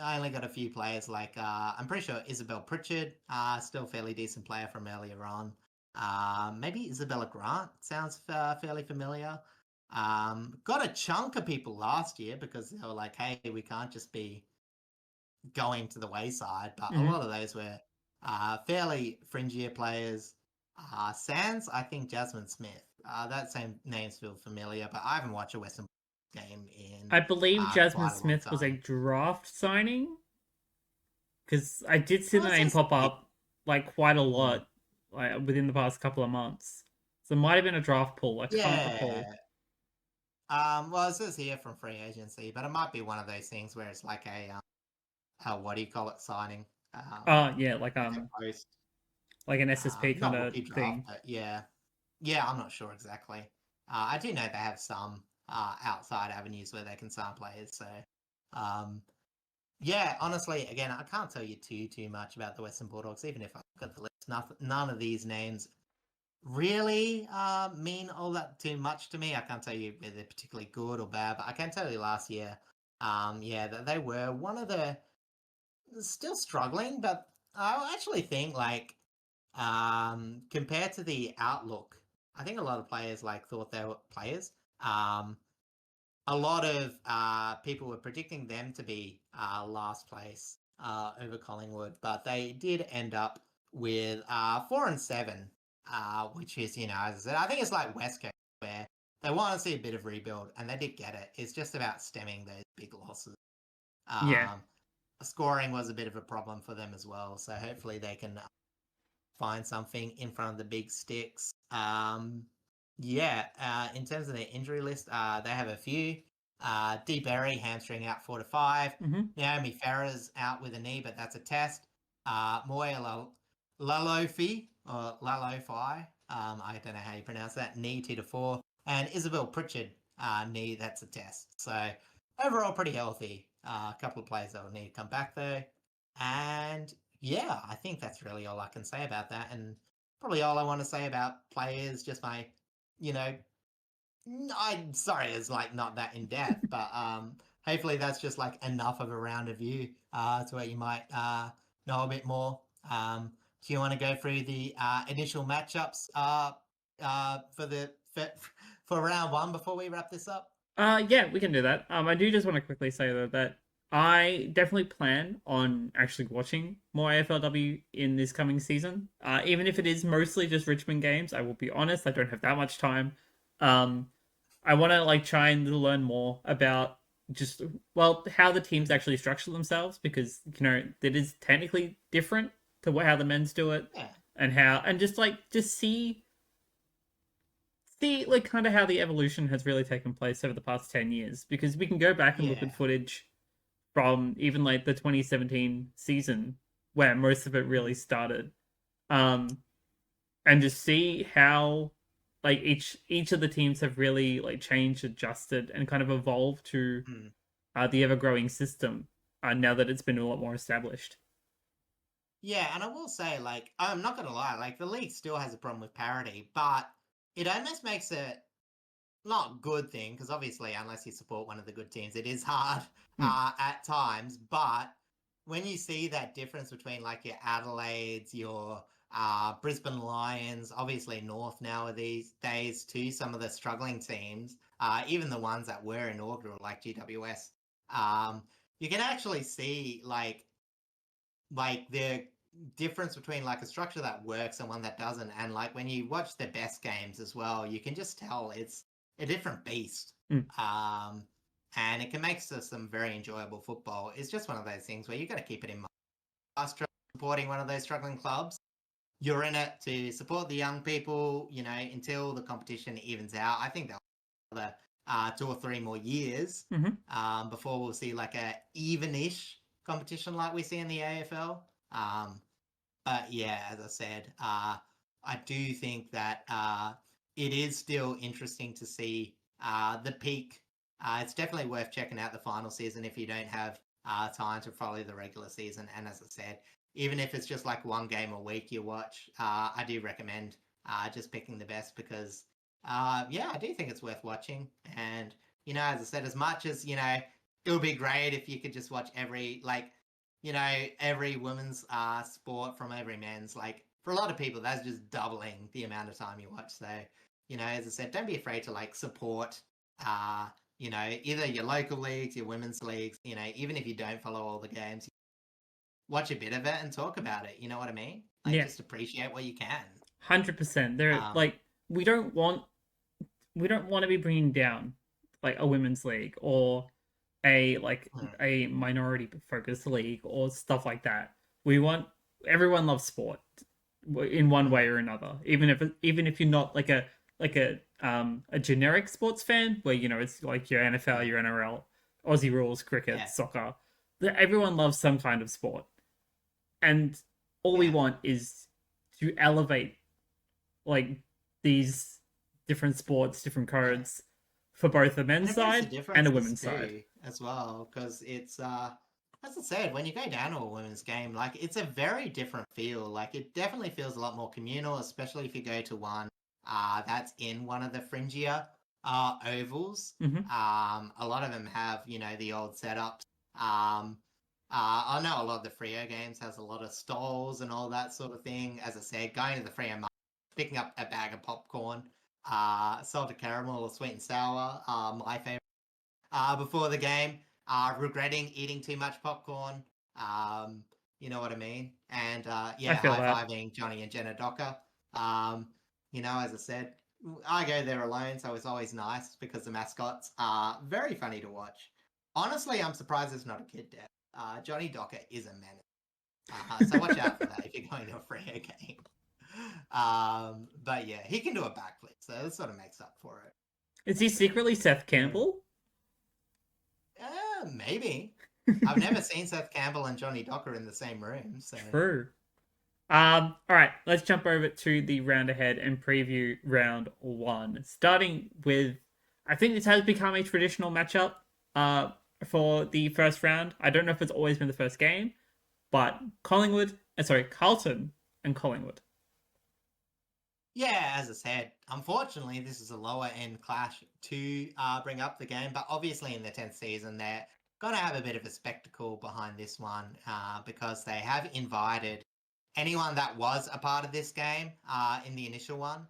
I only got a few players like I'm pretty sure Isabel Pritchard, still fairly decent player from earlier on. Maybe Isabella Grant sounds fairly familiar. Got a chunk of people last year because they were like, hey, we can't just be going to the wayside. But a Hmm. lot of those were fairly fringier players. Sans, I think Jasmine Smith. That same names feel familiar, but I haven't watched a Western game in I believe Jasmine quite a long Smith was a time. draft signing because I did see the Oh, it name says pop up like quite a mm, lot, like within the past couple of months. So it might have been a draft pull. I can't recall. yeah. Well, it says here from free agency, but it might be one of those things where it's like what do you call it, signing? Oh yeah, Like a post, like an SSP kind not of rookie draft, thing. but yeah, I'm not sure exactly. I do know they have some outside avenues where they can sign players. So, um, yeah, honestly, again, I can't tell you too much about the Western Bulldogs, even if I look at the list. None of these names really mean all that too much to me. I can't tell you whether they're particularly good or bad, but I can tell you last year, that they were one of the still struggling, but I actually think like compared to the outlook, I think a lot of players like thought they were players. Um, a lot of people were predicting them to be last place over Collingwood, but they did end up with 4-7, which is, as I said, I think it's like West Coast where they want to see a bit of rebuild, and they did get it. It's just about stemming those big losses. Yeah, Um, Scoring was a bit of a problem for them as well, so hopefully they can find something in front of the big sticks. In terms of their injury list, they have a few. Dee Berry, hamstring out 4 to 5. hmm Naomi Farah's out with a knee, but that's a test. Moya Lalofi, or Lalofi, I don't know how you pronounce that, knee 2 to 4. And Isabel Pritchard, knee, that's a test. So overall, pretty healthy. A couple of players that will need to come back, though. And yeah, I think that's really all I can say about that. And probably all I want to say about players, just my, you know, I'm sorry, it's like not that in depth, but hopefully that's just like enough of a round of view to where you might know a bit more. do you want to go through the initial matchups for round one before we wrap this up? Yeah, we can do that. I do just want to quickly say though that I definitely plan on actually watching more AFLW in this coming season. Even if it is mostly just Richmond games, I will be honest, I don't have that much time. Um, I want to like try and learn more about just how the teams actually structure themselves because that is technically different to how the men's do it Yeah. and just see like kind of how the evolution has really taken place over the past 10 years because we can go back and look Yeah. at footage from even like the 2017 season where most of it really started um and just see how like each of the teams have really like changed, adjusted, and kind of evolved to Mm. the ever-growing system now that it's been a lot more established. Yeah, and I will say, like, I'm not gonna lie, like the league still has a problem with parity, but it almost makes it not a good thing because obviously, unless you support one of the good teams, it is hard Mm. at times. But when you see that difference between like your Adelaides, your Brisbane Lions, obviously North now these days too, some of the struggling teams, even the ones that were inaugural like GWS, um, you can actually see like the difference between like a structure that works and one that doesn't. And like when you watch the best games as well, you can just tell it's a different beast. Mm. And it can make some very enjoyable football. It's just one of those things where you got to keep it in mind. Supporting one of those struggling clubs, you're in it to support the young people, you know, until the competition evens out. I think they'll have another 2 or 3 more years before we'll see like a even-ish competition like we see in the AFL. But yeah, as I said, I do think that it is still interesting to see the peak. It's definitely worth checking out the final season if you don't have time to follow the regular season. And as I said, even if it's just like one game a week you watch, I do recommend just picking the best because, yeah, I do think it's worth watching. And, you know, as I said, as much as, you know, it would be great if you could just watch every women's sport from every men's. Like for a lot of people, that's just doubling the amount of time you watch. So, you know, as I said, don't be afraid to like support, you know, either your local leagues, your women's leagues, you know, even if you don't follow all the games, watch a bit of it and talk about it. You know what I mean? Like Yeah, just appreciate what you can. 100%. They're Um, like we don't want to be bringing down like a women's league or a minority focused league or stuff like that. We want everyone loves sport in one way or another. Even if you're not a generic sports fan where it's like your NFL, your NRL, Aussie rules, cricket, yeah, soccer. Everyone loves some kind of sport, and all we yeah. want is to elevate like these different sports, different Yeah. codes for both the And men's it makes a side and the difference women's side. too, as well, because it's as I said, when you go down to a women's game, like it's a very different feel. Like it definitely feels a lot more communal, especially if you go to one that's in one of the fringier ovals. Mm-hmm. A lot of them have, you know, the old setups. I know a lot of the Freo games has a lot of stalls and all that sort of thing. As I said, going to the Freo market, picking up a bag of popcorn, salted caramel or sweet and sour, my favorite. Before the game, regretting eating too much popcorn. Um, you know what I mean? And I yeah, feel high that. fiving Johnny and Jenna Docker. You know, as I said, I go there alone, so it's always nice because the mascots are very funny to watch. Honestly, I'm surprised there's not a kid death. Johnny Docker is a menace. So watch out for that if you're going to a Freo game. But yeah, he can do a backflip, so that sort of makes up for it. Is he secretly Seth Mm. Campbell? Maybe. I've never seen Seth Campbell and Johnny Docker in the same room, so True. All right, let's jump over to the round ahead and preview round one. Starting with, I think this has become a traditional matchup for the first round. I don't know if it's always been the first game, but Carlton and Collingwood. yeah, as I said, unfortunately, this is a lower end clash to bring up the game, but obviously in the 10th season, they're going to have a bit of a spectacle behind this one because they have invited anyone that was a part of this game in the initial one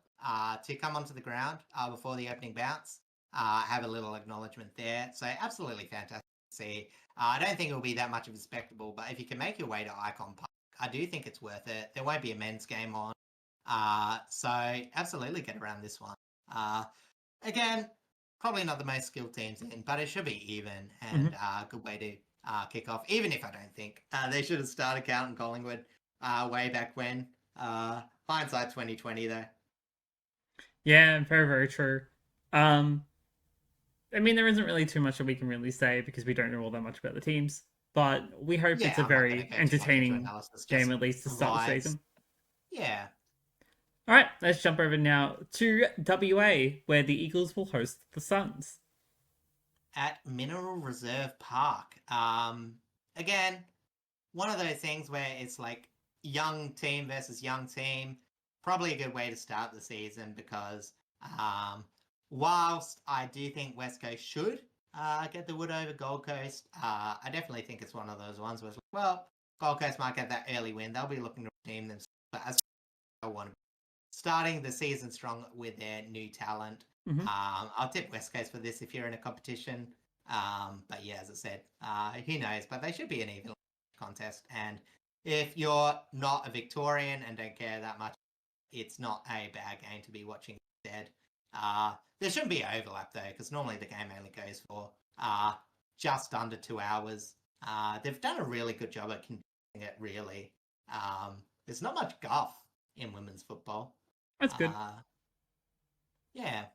to come onto the ground before the opening bounce. Have a little acknowledgement there. So absolutely fantastic to see. I don't think it will be that much of a spectacle, but if you can make your way to Icon Park, I do think it's worth it. There won't be a men's game on. So absolutely get around this one. Again, probably not the most skilled teams in, but it should be even and good way to kick off. Even if I don't think they should have started Carlton Collingwood way back when. Hindsight 2020 though. Yeah, very, very true. I mean, there isn't really too much that we can really say because we don't know all that much about the teams. But we hope it's a I'm not gonna very go too much into entertaining analysis, game, just at least to start the vibes. season. Yeah. All right, let's jump over now to WA, where the Eagles will host the Suns. At Mineral Reserve Park. Again, one of those things where it's like young team versus young team. Probably a good way to start the season because whilst I do think West Coast should get the wood over Gold Coast, I definitely think it's one of those ones where it's like, well, Gold Coast might get that early win. They'll be looking to redeem themselves. But as I want to be starting the season strong with their new talent. I'll tip West Coast for this if you're in a competition. But yeah, as I said, who knows? But they should be an even contest. And if you're not a Victorian and don't care that much, it's not a bad game to be watching instead. There shouldn't be overlap though, because normally the game only goes for just under 2 hours. They've done a really good job at conducting it, really. There's not much guff in women's football. That's good. Yeah.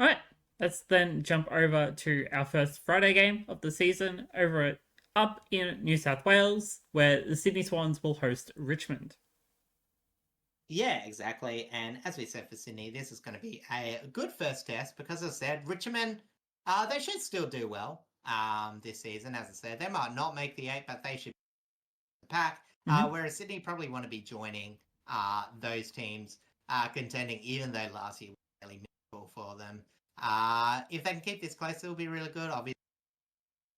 All right, let's then jump over to our first Friday game of the season over up in New South Wales, where the Sydney Swans will host Richmond. Yeah, exactly. And as we said for Sydney, this is going to be a good first test because, as I said, Richmond, they should still do well this season. As I said, they might not make the 8, but they should be the pack. Whereas Sydney probably want to be joining those teams contending, even though last year was really miserable for them. If they can keep this close, it'll be really good. Obviously,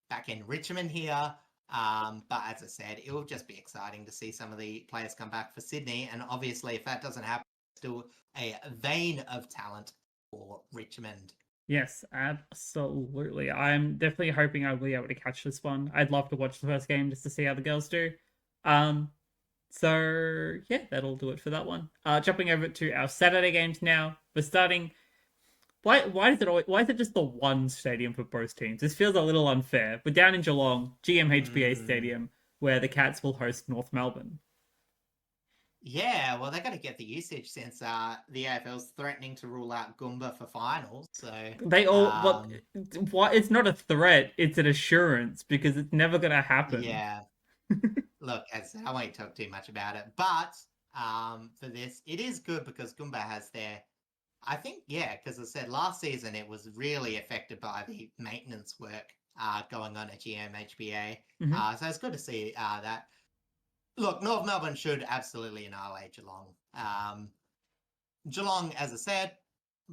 back in Richmond here. But as I said, it will just be exciting to see some of the players come back for Sydney. And obviously, if that doesn't happen, still a vein of talent for Richmond. Yes, absolutely. I'm definitely hoping I'll be able to catch this one. I'd love to watch the first game just to see how the girls do. So yeah, that'll do it for that one. Jumping over to our Saturday games now. We're starting. Why is it just the one stadium for both teams? This feels a little unfair. We're down in Geelong, GMHBA Stadium, where the Cats will host North Melbourne. Yeah, well, they're going to get the usage since the AFL's threatening to rule out Goomba for finals. So they all what? It's not a threat; it's an assurance because it's never going to happen. Yeah. Look, as I said, I won't talk too much about it, but for this, it is good because Goomba has their. I think, yeah, because I said last season it was really affected by the maintenance work going on at GMHBA. So it's good to see that. Look, North Melbourne should absolutely annihilate Geelong. Geelong, as I said,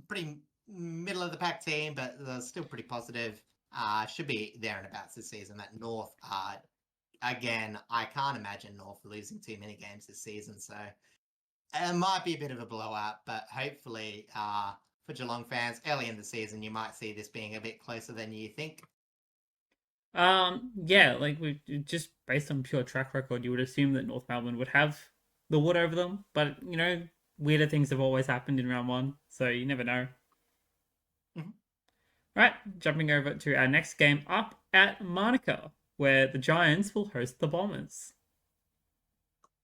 pretty middle of the pack team, but they're still pretty positive. Should be there and about this season. That North, again, I can't imagine North losing too many games this season, so it might be a bit of a blowout, but hopefully for Geelong fans, early in the season, you might see this being a bit closer than you think. Yeah, like we just based on pure track record, you would assume that North Melbourne would have the wood over them, but you know, weirder things have always happened in round one, so you never know. Right, jumping over to our next game up at Monica, where the Giants will host the Bombers.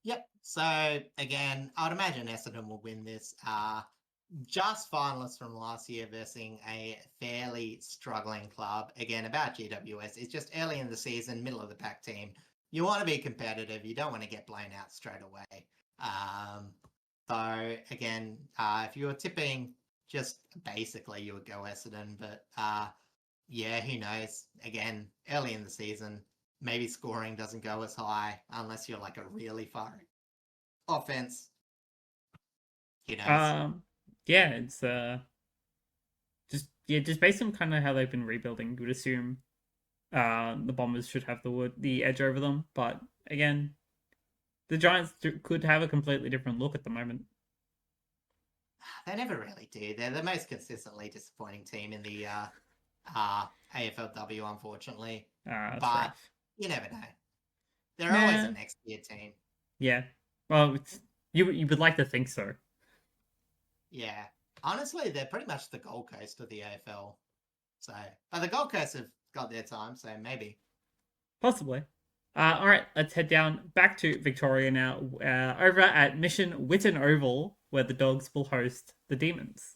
Yep. So again, I'd imagine Essendon will win this. Just finalists from last year versus a fairly struggling club. Again, about GWS, it's just early in the season, middle of the pack team. You want to be competitive. You don't want to get blown out straight away. So again, if you were tipping, just basically you would go Essendon. But yeah, who knows? Again, early in the season, maybe scoring doesn't go as high unless you're like a really far offense. Who knows? Yeah, it's just based on kind of how they've been rebuilding, you would assume the Bombers should have the edge over them. But again, the Giants could have a completely different look at the moment. They never really do. They're the most consistently disappointing team in the AFLW, unfortunately. That's But rough. you never know. They're always a Nah, next year team. yeah. Well, you would like to think so. Yeah. Honestly, they're pretty much the Gold Coast of the AFL. So, but the Gold Coast have got their time, so maybe. Possibly. All right, let's head down back to Victoria now. Over at Mission Witten Oval, where the Dogs will host the Demons.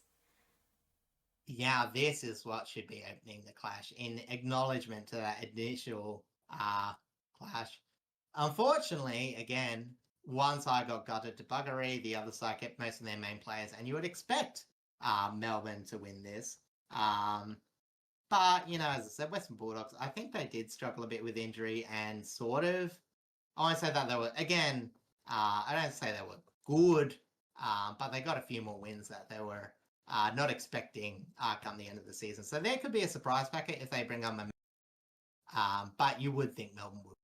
Yeah, this is what should be opening the clash in acknowledgement to that initial clash. Unfortunately, again, one side got gutted to buggery, the other side kept most of their main players, and you would expect Melbourne to win this. But, as I said, Western Bulldogs, I think they did struggle a bit with injury and sort of, I won't say that they were, again, I don't say they were good, but they got a few more wins that they were not expecting come the end of the season. So there could be a surprise packet if they bring on momentum, but you would think Melbourne would.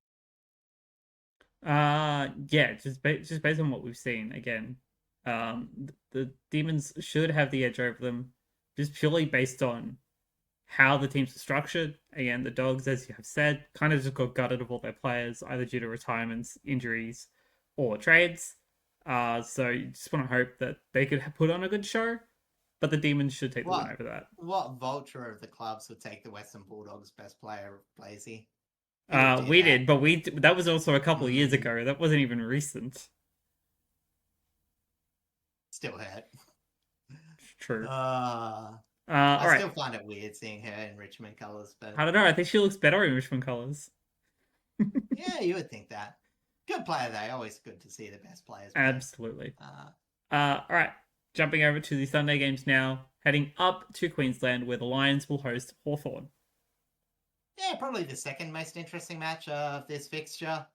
Yeah, just based on what we've seen again, the Demons should have the edge over them, just purely based on how the teams are structured. Again, the Dogs, as you have said, kind of just got gutted of all their players, either due to retirements, injuries, or trades. So you just want to hope that they could put on a good show, but the Demons should take the win over that. What vulture of the clubs would take the Western Bulldogs best player, Blazy? We did, but that was also a couple of years ago. That wasn't even recent. Still hurt. True. I right. still find it weird seeing her in Richmond colours, but I don't know. I think she looks better in Richmond colours. yeah, you would think that. Good player though. Always good to see the best players play. Absolutely. All right. Jumping over to the Sunday games now. Heading up to Queensland, where the Lions will host Hawthorn. Yeah, probably the second most interesting match of this fixture.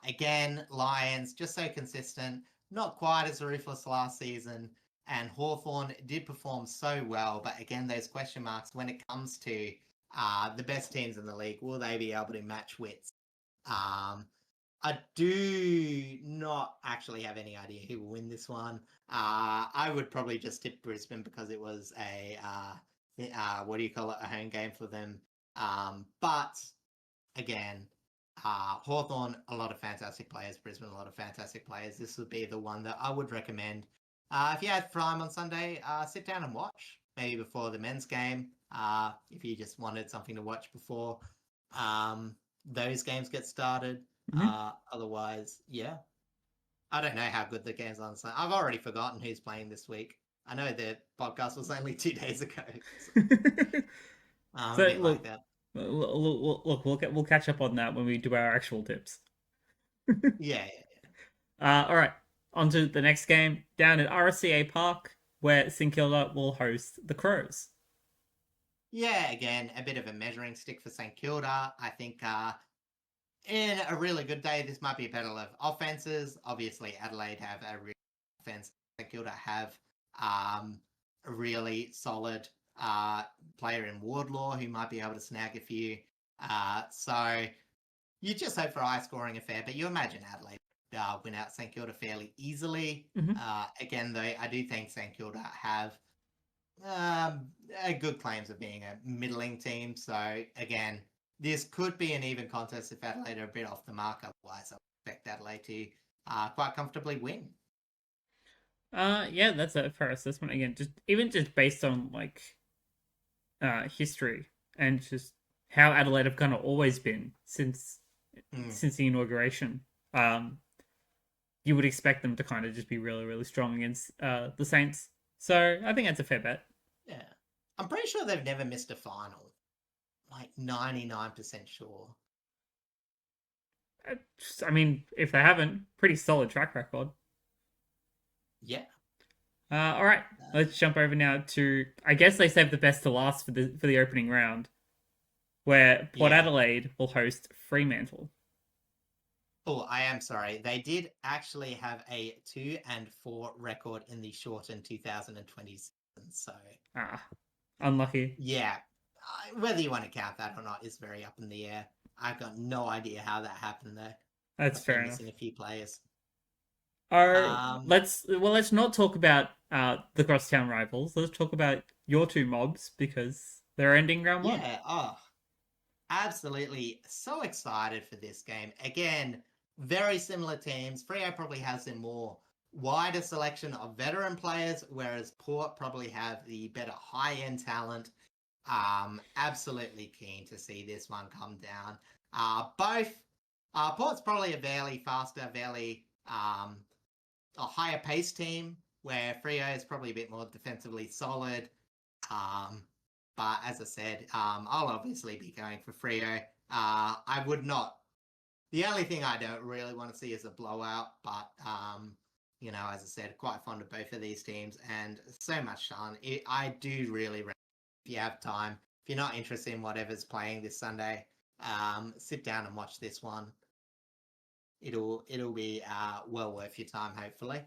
Again, Lions just so consistent, not quite as ruthless last season, and Hawthorn did perform so well. But again, those question marks when it comes to the best teams in the league. Will they be able to match wits? I do not actually have any idea who will win this one. I would probably just tip Brisbane because it was a a home game for them. But again, Hawthorn, a lot of fantastic players. Brisbane, a lot of fantastic players. This would be the one that I would recommend. If you had time on Sunday, sit down and watch. Maybe before the men's game. If you just wanted something to watch before those games get started. Otherwise, yeah. I don't know how good the game's on Sunday. I've already forgotten who's playing this week. I know the podcast was only 2 days ago. So, a bit look, like that. Look, we'll catch up on that when we do our actual tips. Yeah. All right. On to the next game down at RSCA Park, where St Kilda will host the Crows. Yeah, again, a bit of a measuring stick for St Kilda. I think in a really good day, this might be a battle of offenses. Obviously, Adelaide have a real offense. St Kilda have a really solid player in Wardlaw who might be able to snag a few. So you just hope for a high-scoring affair, but you imagine Adelaide win out St Kilda fairly easily. Again, though, I do think St Kilda have good claims of being a middling team. So again, this could be an even contest if Adelaide are a bit off the mark. Otherwise, I expect Adelaide to quite comfortably win. Yeah, that's a fair assessment. Again, just based on like history and just how Adelaide have kind of always been since the inauguration. You would expect them to kind of just be really, really strong against the Saints. So I think that's a fair bet. Yeah. I'm pretty sure they've never missed a final. Like 99% sure. I mean, if they haven't, pretty solid track record. Yeah. All right, let's jump over now to. I guess they saved the best to last for the opening round, where Port Adelaide will host Fremantle. Oh, I am sorry. They did actually have a 2-4 record in the shortened 2020 season. So unlucky. Yeah, whether you want to count that or not is very up in the air. I've got no idea how that happened though. That's fair enough. Missing a few players. Um, Let's not talk about the crosstown rivals. Let's talk about your two mobs because they're ending round one. yeah, absolutely so excited for this game. Again, very similar teams. Freo probably has a more wider selection of veteran players, whereas Port probably have the better high-end talent. Absolutely keen to see this one come down. Both Port's probably a fairly faster, fairly a higher pace team, where Freo is probably a bit more defensively solid. Um, but as I said, I'll obviously be going for Freo. I would not. The only thing I don't really want to see is a blowout, but as I said, quite fond of both of these teams and so much fun. I do really, if you have time, if you're not interested in whatever's playing this Sunday, sit down and watch this one. It'll be well worth your time, hopefully.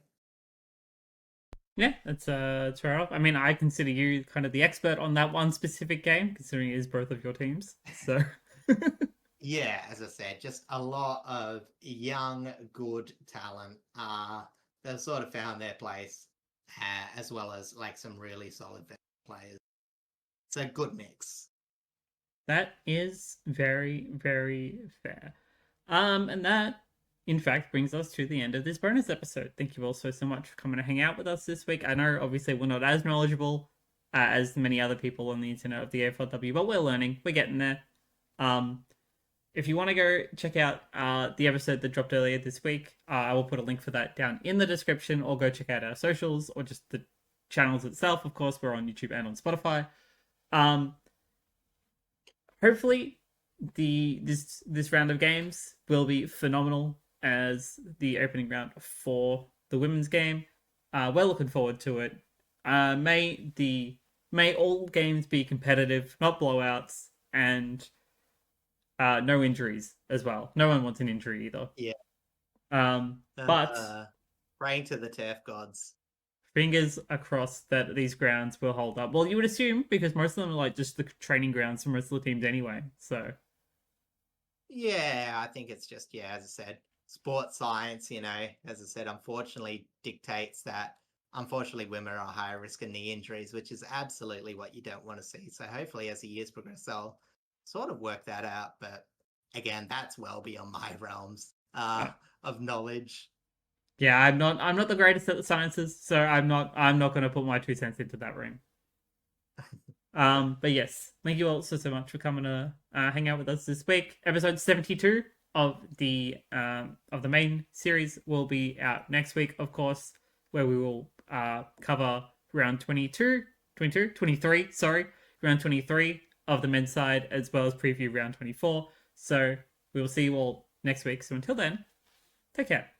Yeah, that's fair enough. I mean, I consider you kind of the expert on that one specific game, considering it is both of your teams. So Yeah, as I said, just a lot of young, good talent that sort of found their place, as well as like some really solid players. It's a good mix. that is very, very fair. And that, in fact, brings us to the end of this bonus episode. Thank you all so much for coming to hang out with us this week. I know, obviously, we're not as knowledgeable as many other people on the internet of the AFLW, but we're learning. We're getting there. If you want to go check out the episode that dropped earlier this week, I will put a link for that down in the description, or go check out our socials, or just the channels itself. Of course, we're on YouTube and on Spotify. Hopefully, this round of games will be phenomenal as the opening round for the women's game. We're looking forward to it. May all games be competitive, not blowouts, and no injuries as well. No one wants an injury either. Yeah. But praying to the turf gods. Fingers across that these grounds will hold up. Well, you would assume, because most of them are like just the training grounds for most of the teams anyway. So yeah, I think it's just, as I said, sports science, as I said, unfortunately dictates that unfortunately women are a higher risk of knee injuries, which is absolutely what you don't want to see. So hopefully as the years progress, they'll sort of work that out. But again, that's well beyond my realms of knowledge. yeah, I'm not the greatest at the sciences, so I'm not going to put my 2 cents into that ring. But yes, thank you all so much for coming to hang out with us this week. Episode 72 of the main series will be out next week, of course, where we will cover round 23, round 23 of the men's side, as well as preview round 24. So we will see you all next week. So until then, take care.